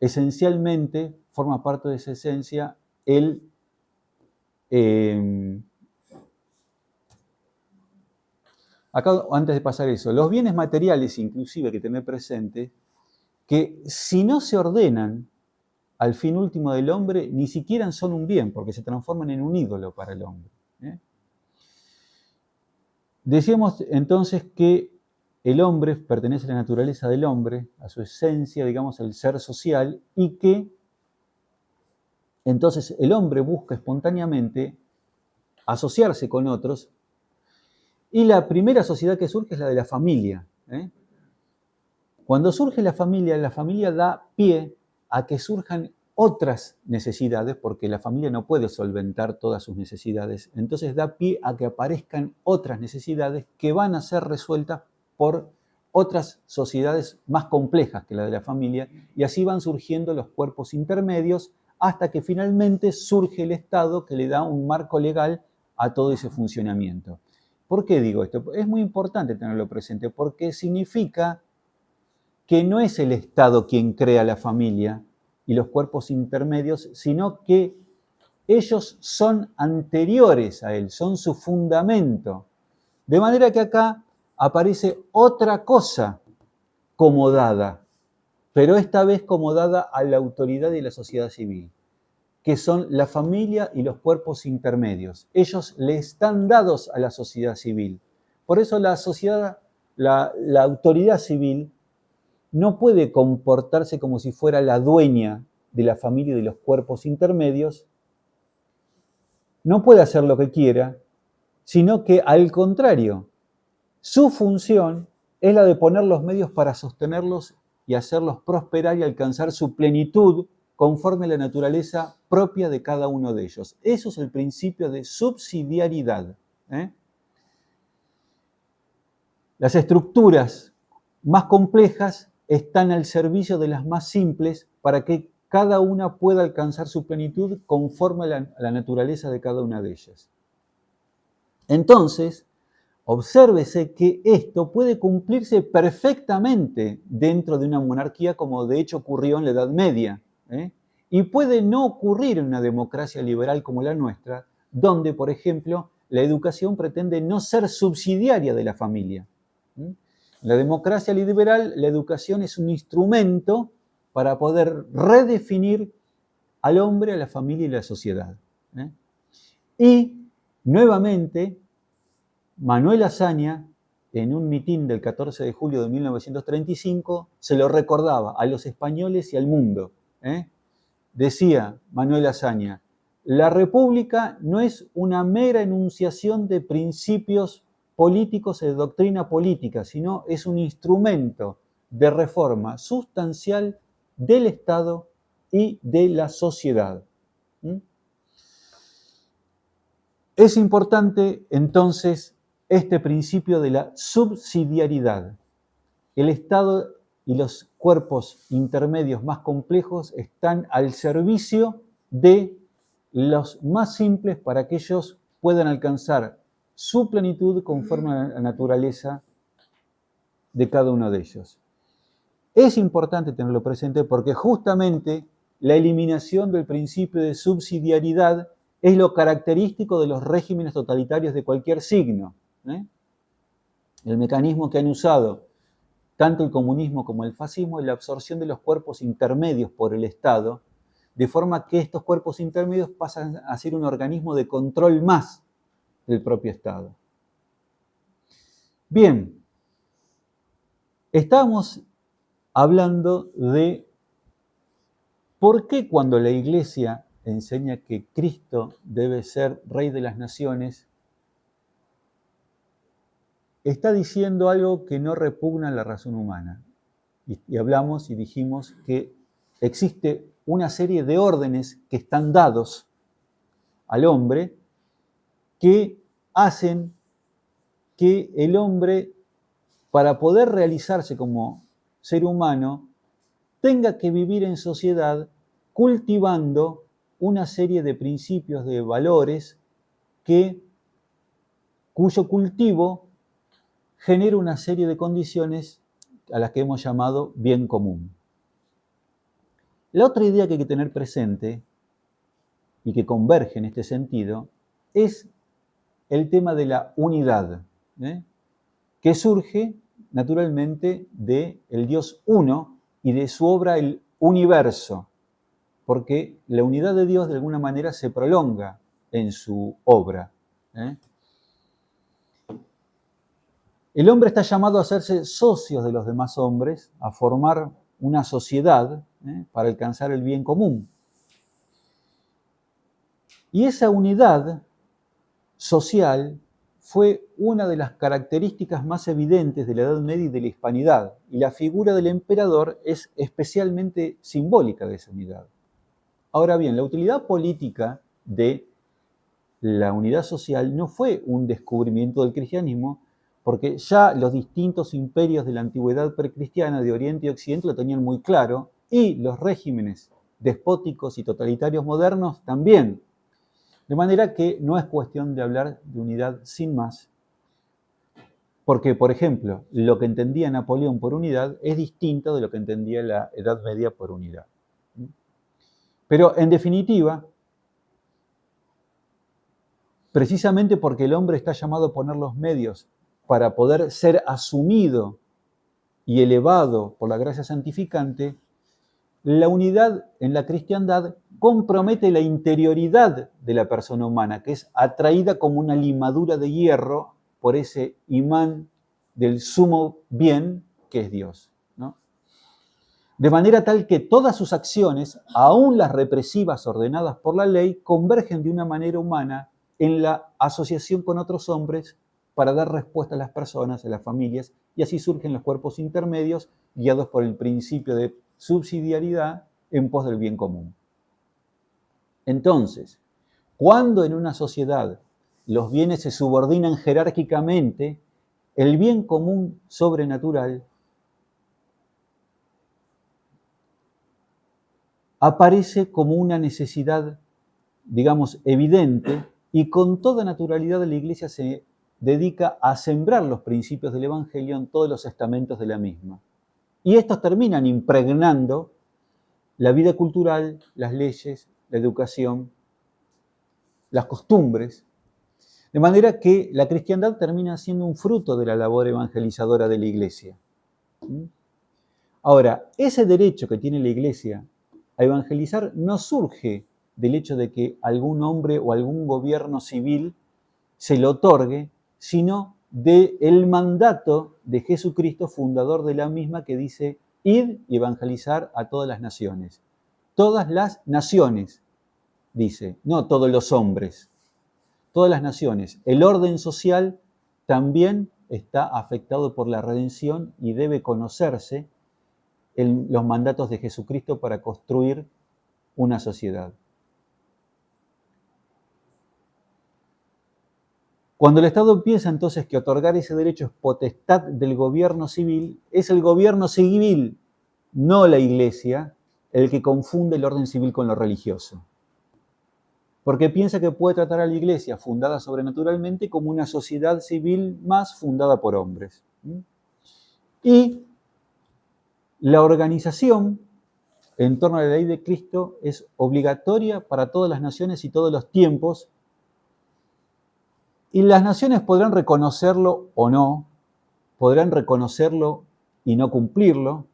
A: esencialmente forma parte de esa esencia acá, antes de pasar eso, los bienes materiales inclusive hay que tener presente que si no se ordenan al fin último del hombre, ni siquiera son un bien, porque se transforman en un ídolo para el hombre. Decíamos entonces que el hombre pertenece a la naturaleza del hombre, a su esencia, digamos, al ser social, y que entonces el hombre busca espontáneamente asociarse con otros, y la primera sociedad que surge es la de la familia. Cuando surge la familia da pie a que surjan otras necesidades, porque la familia no puede solventar todas sus necesidades, entonces da pie a que aparezcan otras necesidades que van a ser resueltas por otras sociedades más complejas que la de la familia, y así van surgiendo los cuerpos intermedios hasta que finalmente surge el Estado que le da un marco legal a todo ese funcionamiento. ¿Por qué digo esto? Es muy importante tenerlo presente, porque significa que no es el Estado quien crea la familia y los cuerpos intermedios, sino que ellos son anteriores a él, son su fundamento. De manera que acá aparece otra cosa como dada, pero esta vez como dada a la autoridad y la sociedad civil, que son la familia y los cuerpos intermedios. Ellos le están dados a la sociedad civil. Por eso la autoridad civil no puede comportarse como si fuera la dueña de la familia y de los cuerpos intermedios, no puede hacer lo que quiera, sino que al contrario, su función es la de poner los medios para sostenerlos y hacerlos prosperar y alcanzar su plenitud conforme a la naturaleza propia de cada uno de ellos. Eso es el principio de subsidiariedad. Las estructuras más complejas están al servicio de las más simples para que cada una pueda alcanzar su plenitud conforme a la naturaleza de cada una de ellas. Entonces, obsérvese que esto puede cumplirse perfectamente dentro de una monarquía, como de hecho ocurrió en la Edad Media, y puede no ocurrir en una democracia liberal como la nuestra, donde, por ejemplo, la educación pretende no ser subsidiaria de la familia. En la democracia liberal, la educación es un instrumento para poder redefinir al hombre, a la familia y a la sociedad. Y, nuevamente, Manuel Azaña, en un mitin del 14 de julio de 1935, se lo recordaba a los españoles y al mundo. Decía Manuel Azaña, la República no es una mera enunciación de principios políticos y de doctrina política, sino es un instrumento de reforma sustancial del Estado y de la sociedad. Es importante, entonces, este principio de la subsidiariedad. El Estado y los cuerpos intermedios más complejos están al servicio de los más simples para que ellos puedan alcanzar su plenitud conforme a la naturaleza de cada uno de ellos. Es importante tenerlo presente porque justamente la eliminación del principio de subsidiariedad es lo característico de los regímenes totalitarios de cualquier signo. El mecanismo que han usado tanto el comunismo como el fascismo es la absorción de los cuerpos intermedios por el Estado, de forma que estos cuerpos intermedios pasan a ser un organismo de control más del propio Estado. Bien, estamos hablando de por qué cuando la Iglesia enseña que Cristo debe ser Rey de las Naciones, está diciendo algo que no repugna la razón humana. Y hablamos y dijimos que existe una serie de órdenes que están dados al hombre que hacen que el hombre, para poder realizarse como ser humano, tenga que vivir en sociedad cultivando una serie de principios, de valores, cuyo cultivo genera una serie de condiciones a las que hemos llamado bien común. La otra idea que hay que tener presente y que converge en este sentido es el tema de la unidad, que surge naturalmente del Dios uno y de su obra el universo, porque la unidad de Dios de alguna manera se prolonga en su obra. El hombre está llamado a hacerse socios de los demás hombres, a formar una sociedad para alcanzar el bien común. Y esa unidad social fue una de las características más evidentes de la Edad Media y de la Hispanidad, y la figura del emperador es especialmente simbólica de esa unidad. Ahora bien, la utilidad política de la unidad social no fue un descubrimiento del cristianismo, porque ya los distintos imperios de la antigüedad precristiana de Oriente y Occidente lo tenían muy claro, y los regímenes despóticos y totalitarios modernos también. De manera que no es cuestión de hablar de unidad sin más, porque, por ejemplo, lo que entendía Napoleón por unidad es distinto de lo que entendía la Edad Media por unidad. Pero, en definitiva, precisamente porque el hombre está llamado a poner los medios para poder ser asumido y elevado por la gracia santificante, la unidad en la cristiandad compromete la interioridad de la persona humana, que es atraída como una limadura de hierro por ese imán del sumo bien que es Dios, ¿no? De manera tal que todas sus acciones, aun las represivas ordenadas por la ley, convergen de una manera humana en la asociación con otros hombres para dar respuesta a las personas, a las familias, y así surgen los cuerpos intermedios guiados por el principio de subsidiariedad en pos del bien común. Entonces, cuando en una sociedad los bienes se subordinan jerárquicamente, el bien común sobrenatural aparece como una necesidad, digamos, evidente, y con toda naturalidad la Iglesia se dedica a sembrar los principios del Evangelio en todos los estamentos de la misma. Y estos terminan impregnando la vida cultural, las leyes, la educación, las costumbres, de manera que la cristiandad termina siendo un fruto de la labor evangelizadora de la Iglesia. Ahora, ese derecho que tiene la Iglesia a evangelizar no surge del hecho de que algún hombre o algún gobierno civil se lo otorgue, sino del mandato de Jesucristo, fundador de la misma, que dice: id y evangelizar a todas las naciones. Todas las naciones, dice, no todos los hombres, todas las naciones. El orden social también está afectado por la redención y debe conocerse los mandatos de Jesucristo para construir una sociedad. Cuando el Estado piensa entonces que otorgar ese derecho es potestad del gobierno civil, es el gobierno civil, no la Iglesia, el que confunde el orden civil con lo religioso. Porque piensa que puede tratar a la Iglesia, fundada sobrenaturalmente, como una sociedad civil más fundada por hombres. Y La organización en torno a la ley de Cristo es obligatoria para todas las naciones y todos los tiempos, y las naciones podrán reconocerlo o no, podrán reconocerlo y no cumplirlo,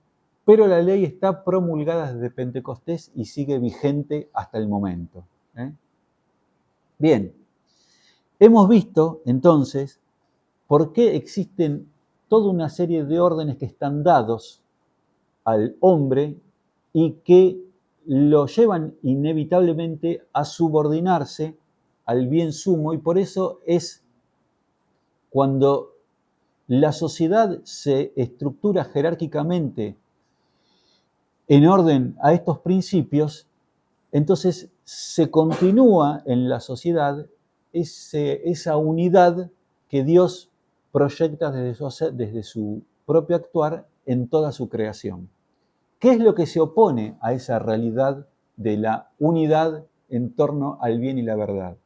A: pero la ley está promulgada desde Pentecostés y sigue vigente hasta el momento. Bien, hemos visto entonces por qué existen toda una serie de órdenes que están dados al hombre y que lo llevan inevitablemente a subordinarse al bien sumo, y por eso es cuando la sociedad se estructura jerárquicamente en orden a estos principios, entonces se continúa en la sociedad esa unidad que Dios proyecta desde su propio actuar en toda su creación. ¿Qué es lo que se opone a esa realidad de la unidad en torno al bien y la verdad?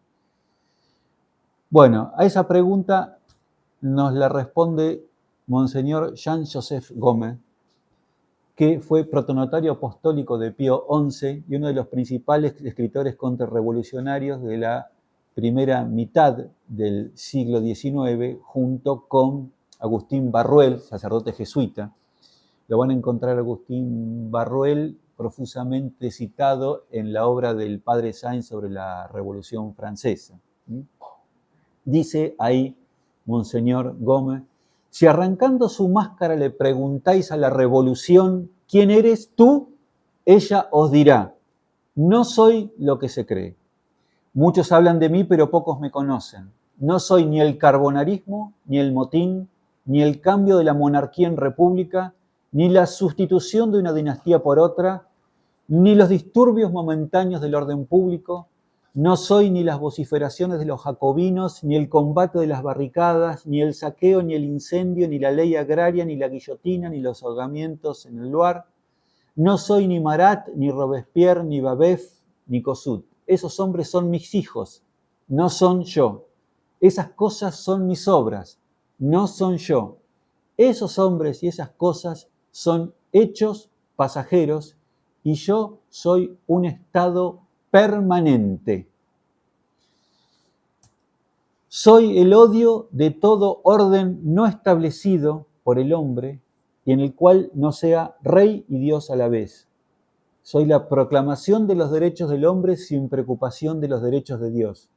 A: Bueno, a esa pregunta nos la responde Monseñor Jean-Joseph Gómez, que fue protonotario apostólico de Pío XI y uno de los principales escritores contrarrevolucionarios de la primera mitad del siglo XIX, junto con Agustín Barruel, sacerdote jesuita. Lo van a encontrar Agustín Barruel profusamente citado en la obra del padre Sáenz sobre la Revolución Francesa. Dice ahí Monseñor Gómez: si arrancando su máscara le preguntáis a la revolución ¿quién eres tú?, ella os dirá: no soy lo que se cree. Muchos hablan de mí, pero pocos me conocen. No soy ni el carbonarismo, ni el motín, ni el cambio de la monarquía en república, ni la sustitución de una dinastía por otra, ni los disturbios momentáneos del orden público. No soy ni las vociferaciones de los jacobinos, ni el combate de las barricadas, ni el saqueo, ni el incendio, ni la ley agraria, ni la guillotina, ni los ahogamientos en el Loire. No soy ni Marat, ni Robespierre, ni Babeuf, ni Kossuth. Esos hombres son mis hijos, no son yo. Esas cosas son mis obras, no son yo. Esos hombres y esas cosas son hechos pasajeros y yo soy un estado permanente. Soy el odio de todo orden no establecido por el hombre y en el cual no sea rey y Dios a la vez. Soy la proclamación de los derechos del hombre sin preocupación de los derechos de Dios.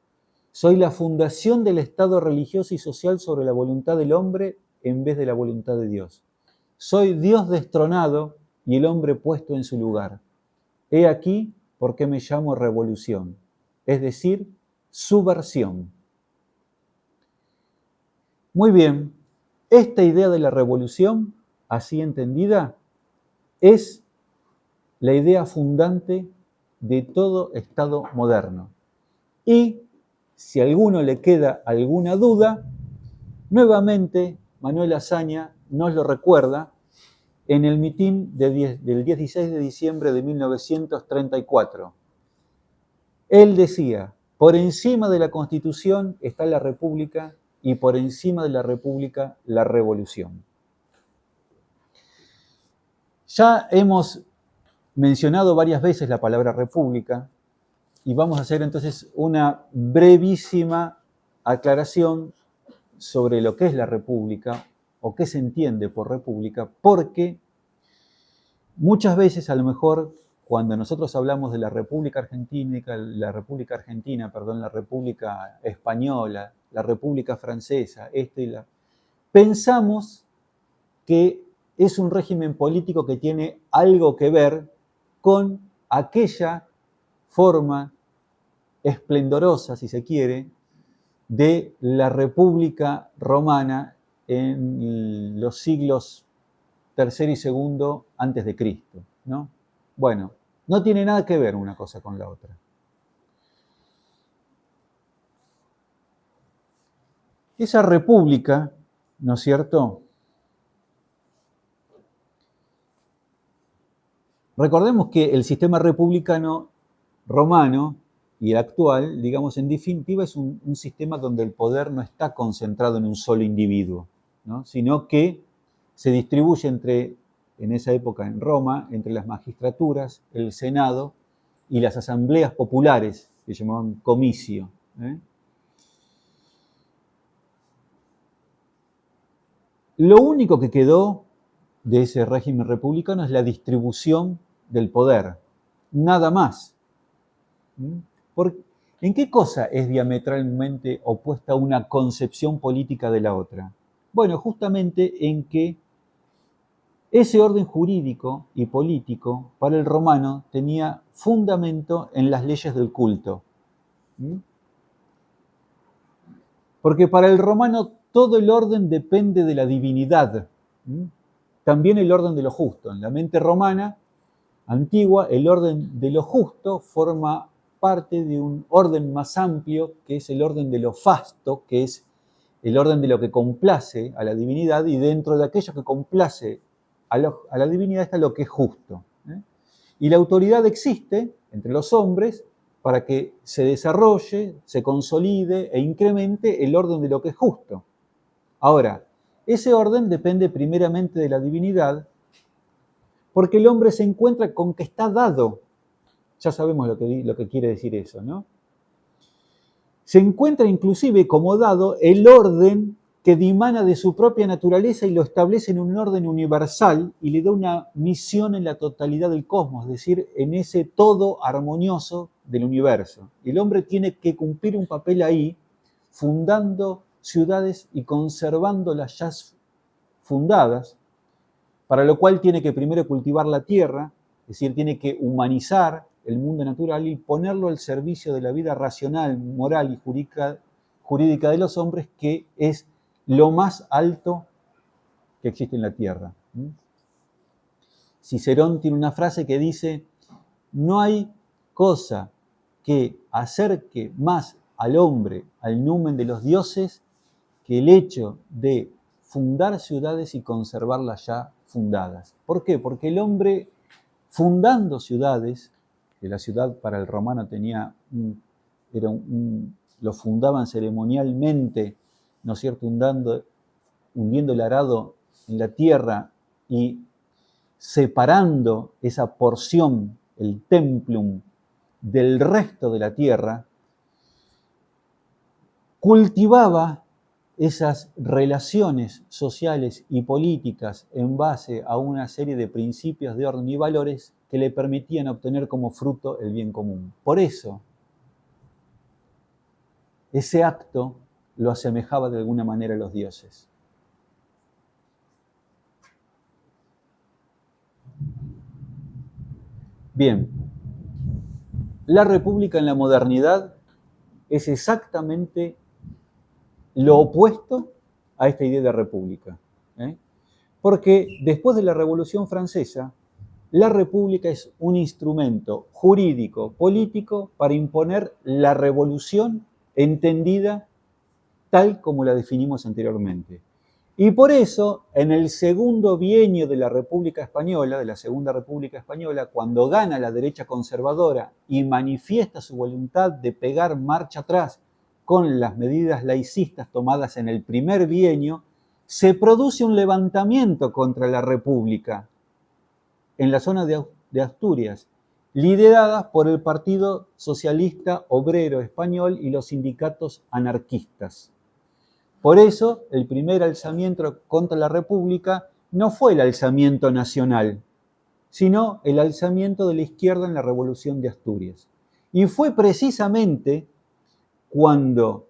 A: Soy la fundación del Estado religioso y social sobre la voluntad del hombre en vez de la voluntad de Dios. Soy Dios destronado y el hombre puesto en su lugar. He aquí por qué me llamo revolución, es decir, subversión. Muy bien, esta idea de la revolución, así entendida, es la idea fundante de todo Estado moderno. Y si a alguno le queda alguna duda, nuevamente Manuel Azaña nos lo recuerda en el mitin del 16 de diciembre de 1934. Él decía: por encima de la Constitución está la República y por encima de la República la revolución. Ya hemos mencionado varias veces la palabra república y vamos a hacer entonces una brevísima aclaración sobre lo que es la república o qué se entiende por república, porque muchas veces a lo mejor cuando nosotros hablamos de la República Argentina, la República Española, la República Francesa, pensamos que es un régimen político que tiene algo que ver con aquella forma esplendorosa, si se quiere, de la República Romana en los siglos III y II antes de Cristo, ¿no? Bueno, no tiene nada que ver una cosa con la otra. Esa república, ¿no es cierto? Recordemos que el sistema republicano romano y el actual, digamos, en definitiva, es un sistema donde el poder no está concentrado en un solo individuo, ¿no? Sino que se distribuye entre en esa época en Roma entre las magistraturas, el Senado y las asambleas populares, que llamaban comicio. Lo único que quedó de ese régimen republicano es la distribución del poder, nada más. ¿En qué cosa es diametralmente opuesta una concepción política de la otra? Bueno, justamente en que ese orden jurídico y político para el romano tenía fundamento en las leyes del culto. Porque para el romano todo el orden depende de la divinidad. También el orden de lo justo. En la mente romana antigua, el orden de lo justo forma parte de un orden más amplio, que es el orden de lo fasto, que es el orden de lo que complace a la divinidad, y dentro de aquello que complace a la divinidad está lo que es justo. Y la autoridad existe entre los hombres para que se desarrolle, se consolide e incremente el orden de lo que es justo. Ahora, ese orden depende primeramente de la divinidad, porque el hombre se encuentra con que está dado. Ya sabemos lo que quiere decir eso, ¿no? Se encuentra inclusive como dado el orden que dimana de su propia naturaleza y lo establece en un orden universal y le da una misión en la totalidad del cosmos, es decir, en ese todo armonioso del universo. Y el hombre tiene que cumplir un papel ahí, fundando ciudades y conservando las ya fundadas, para lo cual tiene que primero cultivar la tierra, es decir, tiene que humanizar el mundo natural y ponerlo al servicio de la vida racional, moral y jurídica de los hombres, que es lo más alto que existe en la tierra. Cicerón tiene una frase que dice: no hay cosa que acerque más al hombre al numen de los dioses que el hecho de fundar ciudades y conservarlas ya fundadas. ¿Por qué? Porque el hombre, fundando ciudades, que la ciudad para el romano lo fundaban ceremonialmente, ¿no es cierto?, hundiendo el arado en la tierra y separando esa porción, el templum, del resto de la tierra, cultivaba esas relaciones sociales y políticas en base a una serie de principios de orden y valores que le permitían obtener como fruto el bien común. Por eso, ese acto lo asemejaba de alguna manera a los dioses. Bien, la república en la modernidad es exactamente lo opuesto a esta idea de república. Porque después de la Revolución Francesa, la república es un instrumento jurídico, político, para imponer la revolución entendida tal como la definimos anteriormente. Y por eso, en el segundo bienio de la República Española, de la Segunda República Española, cuando gana la derecha conservadora y manifiesta su voluntad de pegar marcha atrás con las medidas laicistas tomadas en el primer bienio, se produce un levantamiento contra la República en la zona de Asturias, lideradas por el Partido Socialista Obrero Español y los sindicatos anarquistas. Por eso, el primer alzamiento contra la República no fue el alzamiento nacional, sino el alzamiento de la izquierda en la Revolución de Asturias. Y fue precisamente cuando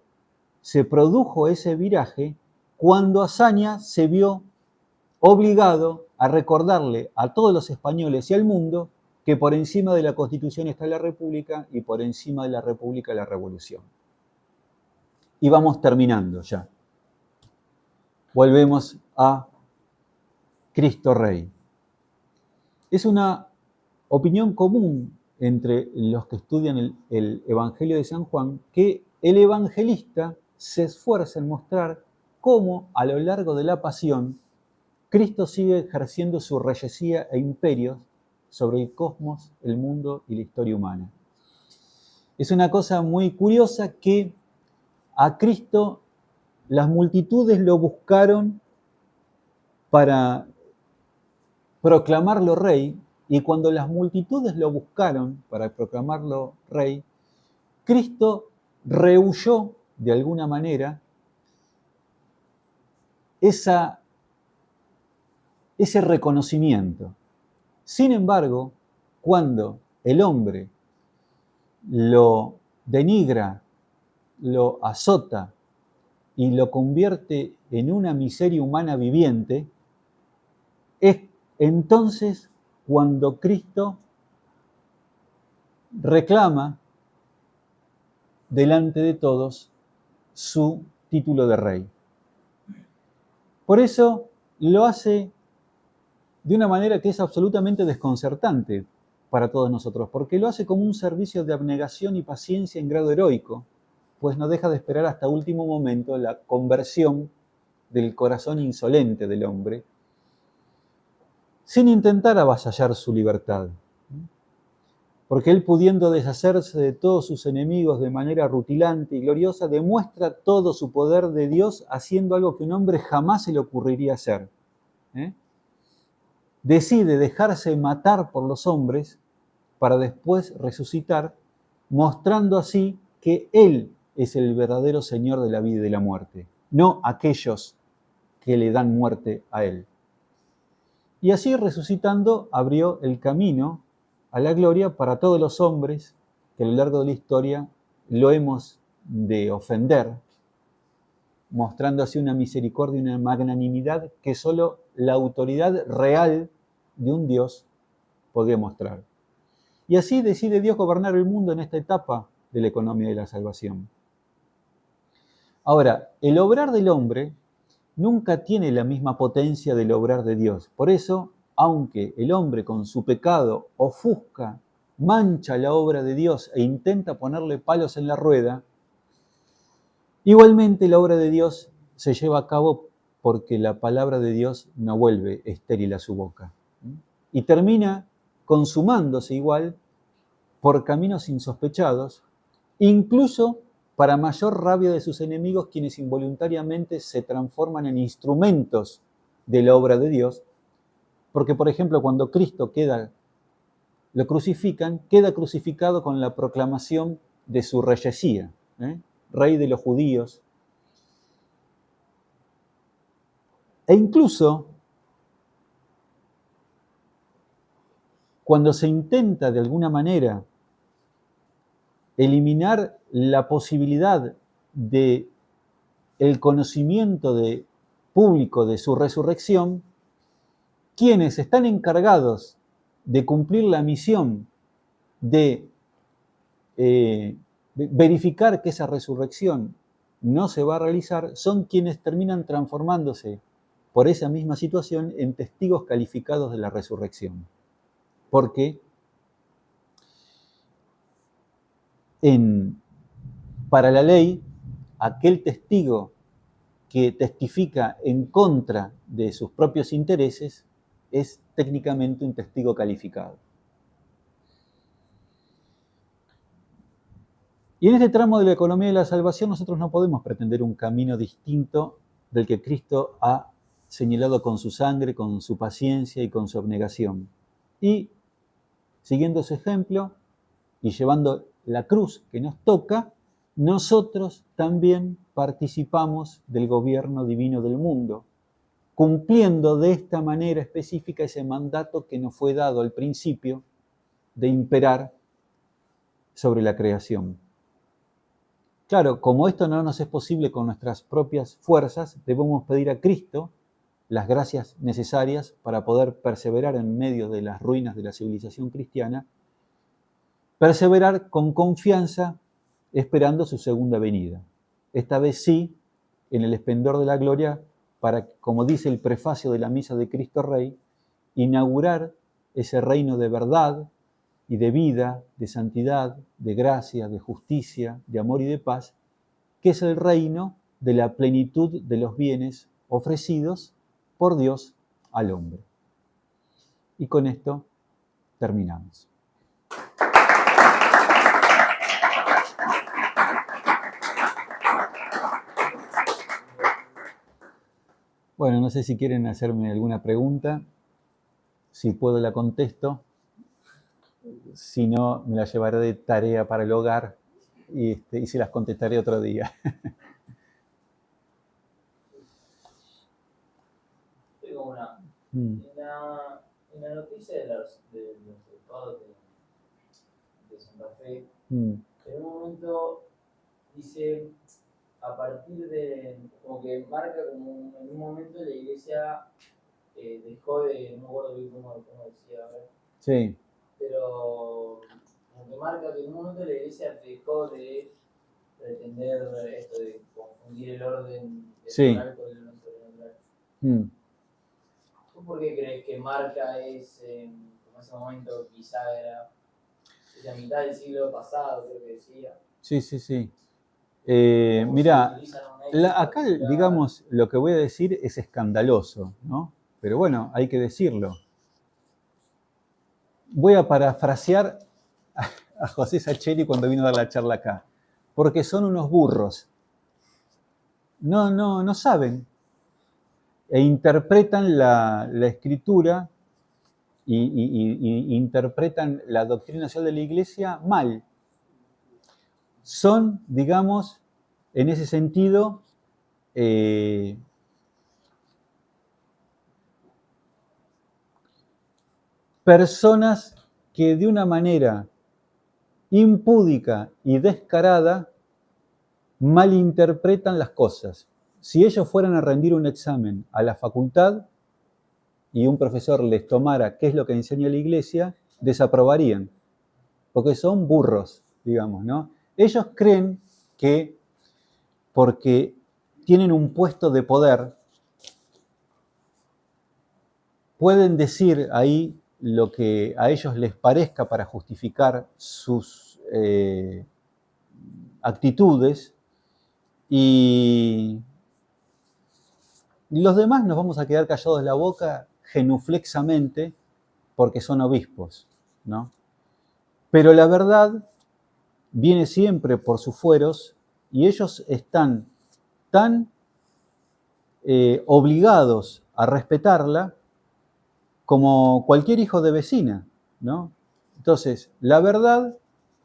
A: se produjo ese viraje, cuando Azaña se vio obligado a recordarle a todos los españoles y al mundo que por encima de la Constitución está la República y por encima de la República la Revolución. Y vamos terminando ya. Volvemos a Cristo Rey. Es una opinión común entre los que estudian el Evangelio de San Juan que el evangelista se esfuerza en mostrar cómo a lo largo de la pasión Cristo sigue ejerciendo su reyesía e imperio sobre el cosmos, el mundo y la historia humana. Es una cosa muy curiosa que a Cristo las multitudes lo buscaron para proclamarlo rey, y cuando las multitudes lo buscaron para proclamarlo rey, Cristo rehuyó de alguna manera ese reconocimiento. Sin embargo, cuando el hombre lo denigra, lo azota y lo convierte en una miseria humana viviente, es entonces cuando Cristo reclama delante de todos su título de rey. Por eso lo hace de una manera que es absolutamente desconcertante para todos nosotros, porque lo hace como un servicio de abnegación y paciencia en grado heroico, pues no deja de esperar hasta último momento la conversión del corazón insolente del hombre, sin intentar avasallar su libertad. Porque él, pudiendo deshacerse de todos sus enemigos de manera rutilante y gloriosa, demuestra todo su poder de Dios haciendo algo que un hombre jamás se le ocurriría hacer. Decide dejarse matar por los hombres para después resucitar, mostrando así que Él es el verdadero Señor de la vida y de la muerte, no aquellos que le dan muerte a Él. Y así, resucitando, abrió el camino a la gloria para todos los hombres que a lo largo de la historia lo hemos de ofender, mostrando así una misericordia y una magnanimidad que solo la autoridad real de un Dios podría mostrar. Y así decide Dios gobernar el mundo en esta etapa de la economía de la salvación. Ahora, el obrar del hombre nunca tiene la misma potencia del obrar de Dios. Por eso, aunque el hombre con su pecado ofusca, mancha la obra de Dios e intenta ponerle palos en la rueda, igualmente la obra de Dios se lleva a cabo porque la palabra de Dios no vuelve estéril a su boca. Y termina consumándose igual por caminos insospechados, incluso para mayor rabia de sus enemigos, quienes involuntariamente se transforman en instrumentos de la obra de Dios, porque, por ejemplo, cuando Cristo lo crucifican, queda crucificado con la proclamación de su reyesía, rey de los judíos. E incluso, cuando se intenta de alguna manera eliminar la posibilidad de el conocimiento público de su resurrección, quienes están encargados de cumplir la misión de verificar que esa resurrección no se va a realizar, son quienes terminan transformándose por esa misma situación en testigos calificados de la resurrección. Porque para la ley, aquel testigo que testifica en contra de sus propios intereses es técnicamente un testigo calificado. Y en este tramo de la economía de la salvación nosotros no podemos pretender un camino distinto del que Cristo ha señalado con su sangre, con su paciencia y con su abnegación. Y siguiendo su ejemplo y llevando la cruz que nos toca, nosotros también participamos del gobierno divino del mundo, cumpliendo de esta manera específica ese mandato que nos fue dado al principio de imperar sobre la creación. Claro, como esto no nos es posible con nuestras propias fuerzas, debemos pedir a Cristo las gracias necesarias para poder perseverar en medio de las ruinas de la civilización cristiana, perseverar con confianza esperando su segunda venida. Esta vez sí, en el esplendor de la gloria, para, como dice el prefacio de la Misa de Cristo Rey, inaugurar ese reino de verdad y de vida, de santidad, de gracia, de justicia, de amor y de paz, que es el reino de la plenitud de los bienes ofrecidos por Dios al hombre. Y con esto terminamos. Bueno, no sé si quieren hacerme alguna pregunta. Si puedo la contesto, si no me la llevaré de tarea para el hogar y se las contestaré otro día.
B: Tengo una. En la noticia de los estados de Santa Fe, en un momento dice, a partir de, como que marca como en un momento la iglesia dejó de, no me acuerdo bien cómo decía ahora,
A: Sí.
B: pero como que marca que en un momento la iglesia dejó de pretender esto de confundir el orden natural con el orden sobrenatural. ¿Tú por qué crees que marca ese momento quizá era la mitad del siglo pasado, creo que decía?
A: Sí. Mira, acá, digamos, lo que voy a decir es escandaloso, ¿no? Pero bueno, hay que decirlo. Voy a parafrasear a José Sacheri cuando vino a dar la charla acá. Porque son unos burros. No saben. E interpretan la escritura y interpretan la doctrina social de la iglesia mal. Son, digamos, en ese sentido, personas que de una manera impúdica y descarada malinterpretan las cosas. Si ellos fueran a rendir un examen a la facultad y un profesor les tomara qué es lo que enseña la iglesia, desaprobarían, porque son burros, digamos, ¿no? Ellos creen que porque tienen un puesto de poder, pueden decir ahí lo que a ellos les parezca para justificar sus actitudes y los demás nos vamos a quedar callados la boca genuflexamente porque son obispos, ¿no? Pero la verdad viene siempre por sus fueros y ellos están tan obligados a respetarla como cualquier hijo de vecina, ¿no? Entonces, la verdad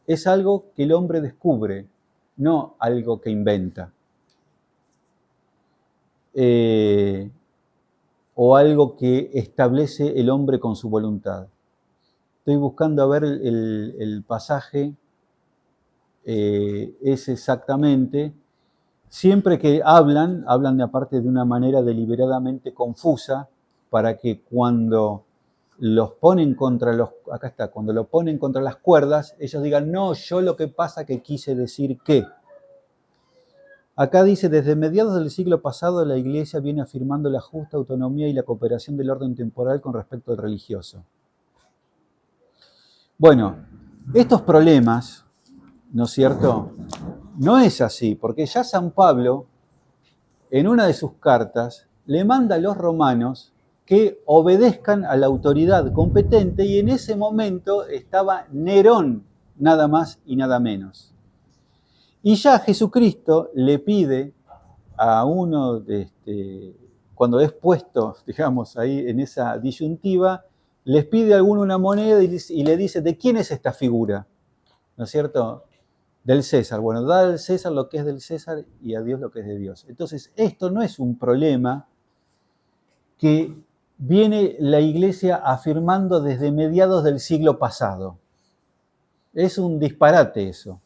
A: es algo que el hombre descubre, no algo que inventa. O algo que establece el hombre con su voluntad. Estoy buscando a ver el pasaje, es exactamente, siempre que hablan aparte de una manera deliberadamente confusa, para que cuando los ponen contra acá está, cuando lo ponen contra las cuerdas, ellos digan, no, yo lo que pasa que quise decir que. Acá dice, desde mediados del siglo pasado la Iglesia viene afirmando la justa autonomía y la cooperación del orden temporal con respecto al religioso. Bueno, estos problemas, ¿no es cierto? No es así, porque ya San Pablo, en una de sus cartas, le manda a los romanos que obedezcan a la autoridad competente y en ese momento estaba Nerón, nada más y nada menos. Y ya Jesucristo le pide a uno, cuando es puesto, digamos, ahí en esa disyuntiva, les pide a alguno una moneda y le dice, ¿de quién es esta figura? ¿No es cierto? Del César. Bueno, da al César lo que es del César y a Dios lo que es de Dios. Entonces, esto no es un problema que viene la Iglesia afirmando desde mediados del siglo pasado. Es un disparate eso.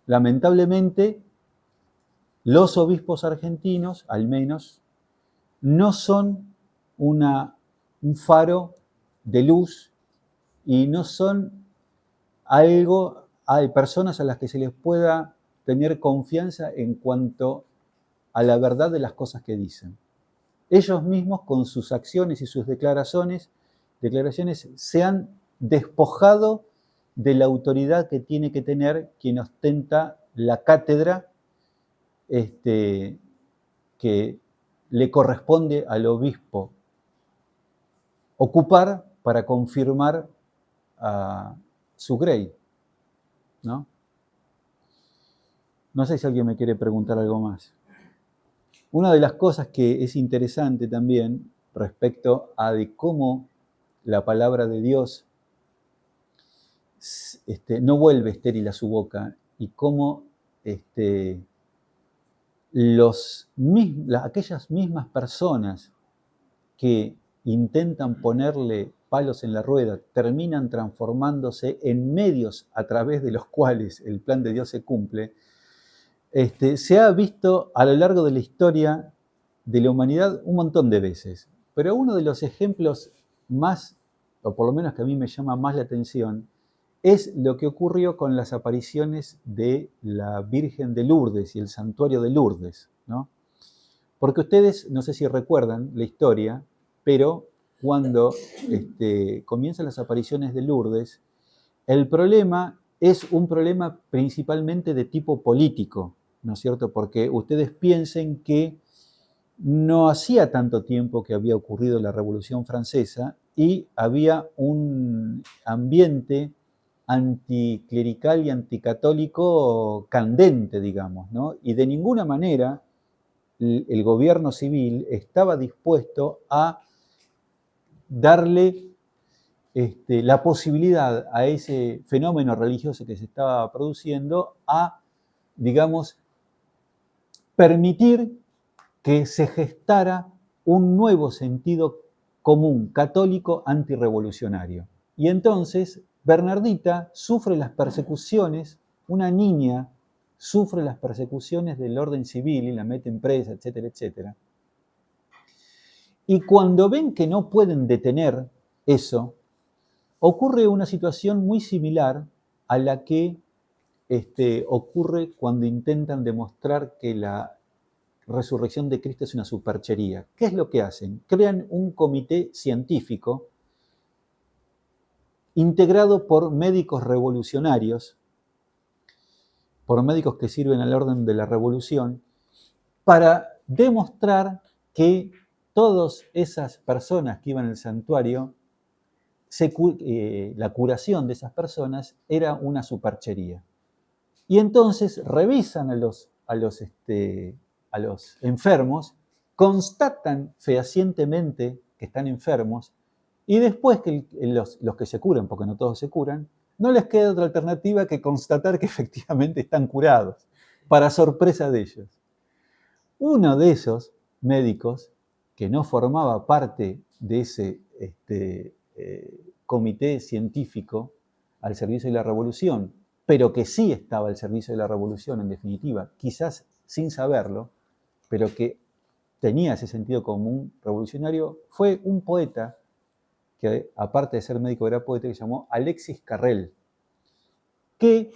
A: Lamentablemente, los obispos argentinos, al menos, no son un faro de luz y no son hay personas a las que se les pueda tener confianza en cuanto a la verdad de las cosas que dicen. Ellos mismos con sus acciones y sus declaraciones se han despojado de la autoridad que tiene que tener quien ostenta la cátedra que le corresponde al obispo ocupar para confirmar su grey, ¿no? No sé si alguien me quiere preguntar algo más. Una de las cosas que es interesante también respecto a de cómo la palabra de Dios no vuelve estéril a su boca y cómo aquellas mismas personas que intentan ponerle palos en la rueda terminan transformándose en medios a través de los cuales el plan de Dios se cumple, se ha visto a lo largo de la historia de la humanidad un montón de veces. Pero uno de los ejemplos más, o por lo menos que a mí me llama más la atención, es lo que ocurrió con las apariciones de la Virgen de Lourdes y el santuario de Lourdes, ¿no? Porque ustedes, no sé si recuerdan la historia, pero cuando comienzan las apariciones de Lourdes, el problema es un problema principalmente de tipo político, ¿no es cierto? Porque ustedes piensen que no hacía tanto tiempo que había ocurrido la Revolución Francesa y había un ambiente anticlerical y anticatólico candente, digamos, ¿no? Y de ninguna manera el gobierno civil estaba dispuesto a darle la posibilidad a ese fenómeno religioso que se estaba produciendo a, digamos, permitir que se gestara un nuevo sentido común católico antirrevolucionario. Y entonces Bernardita sufre las persecuciones, una niña sufre las persecuciones del orden civil y la meten presa, etcétera, etcétera. Y cuando ven que no pueden detener eso, ocurre una situación muy similar a la que ocurre cuando intentan demostrar que la resurrección de Cristo es una superchería. ¿Qué es lo que hacen? Crean un comité científico integrado por médicos revolucionarios, por médicos que sirven al orden de la revolución, para demostrar que todas esas personas que iban al santuario, la curación de esas personas era una superchería. Y entonces revisan a los enfermos, constatan fehacientemente que están enfermos, y después que los que se curan, porque no todos se curan, no les queda otra alternativa que constatar que efectivamente están curados, para sorpresa de ellos. Uno de esos médicos, que no formaba parte de ese comité científico al servicio de la revolución, pero que sí estaba al servicio de la revolución en definitiva, quizás sin saberlo, pero que tenía ese sentido común revolucionario, fue un poeta que, aparte de ser médico, era poeta, que se llamó Alexis Carrel, que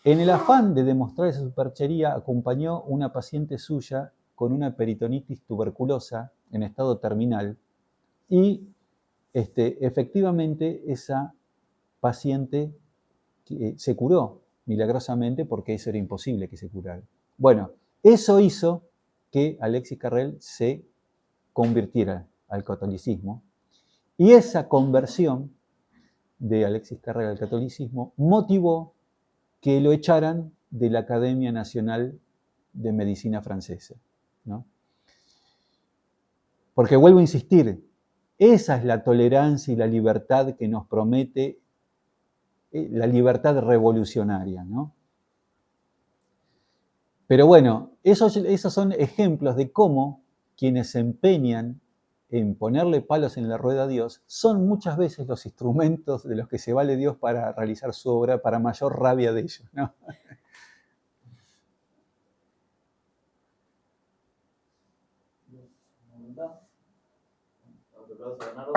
A: en el afán de demostrar esa superchería acompañó una paciente suya con una peritonitis tuberculosa en estado terminal y efectivamente esa paciente se curó milagrosamente porque eso era imposible que se curara. Bueno, eso hizo que Alexis Carrel se convirtiera al catolicismo y esa conversión de Alexis Carrel al catolicismo motivó que lo echaran de la Academia Nacional de Medicina Francesa, ¿no? Porque vuelvo a insistir, esa es la tolerancia y la libertad que nos promete la libertad revolucionaria, ¿no? Pero bueno, esos son ejemplos de cómo quienes se empeñan en ponerle palos en la rueda a Dios son muchas veces los instrumentos de los que se vale Dios para realizar su obra, para mayor rabia de ellos, ¿no?
B: Bernardo.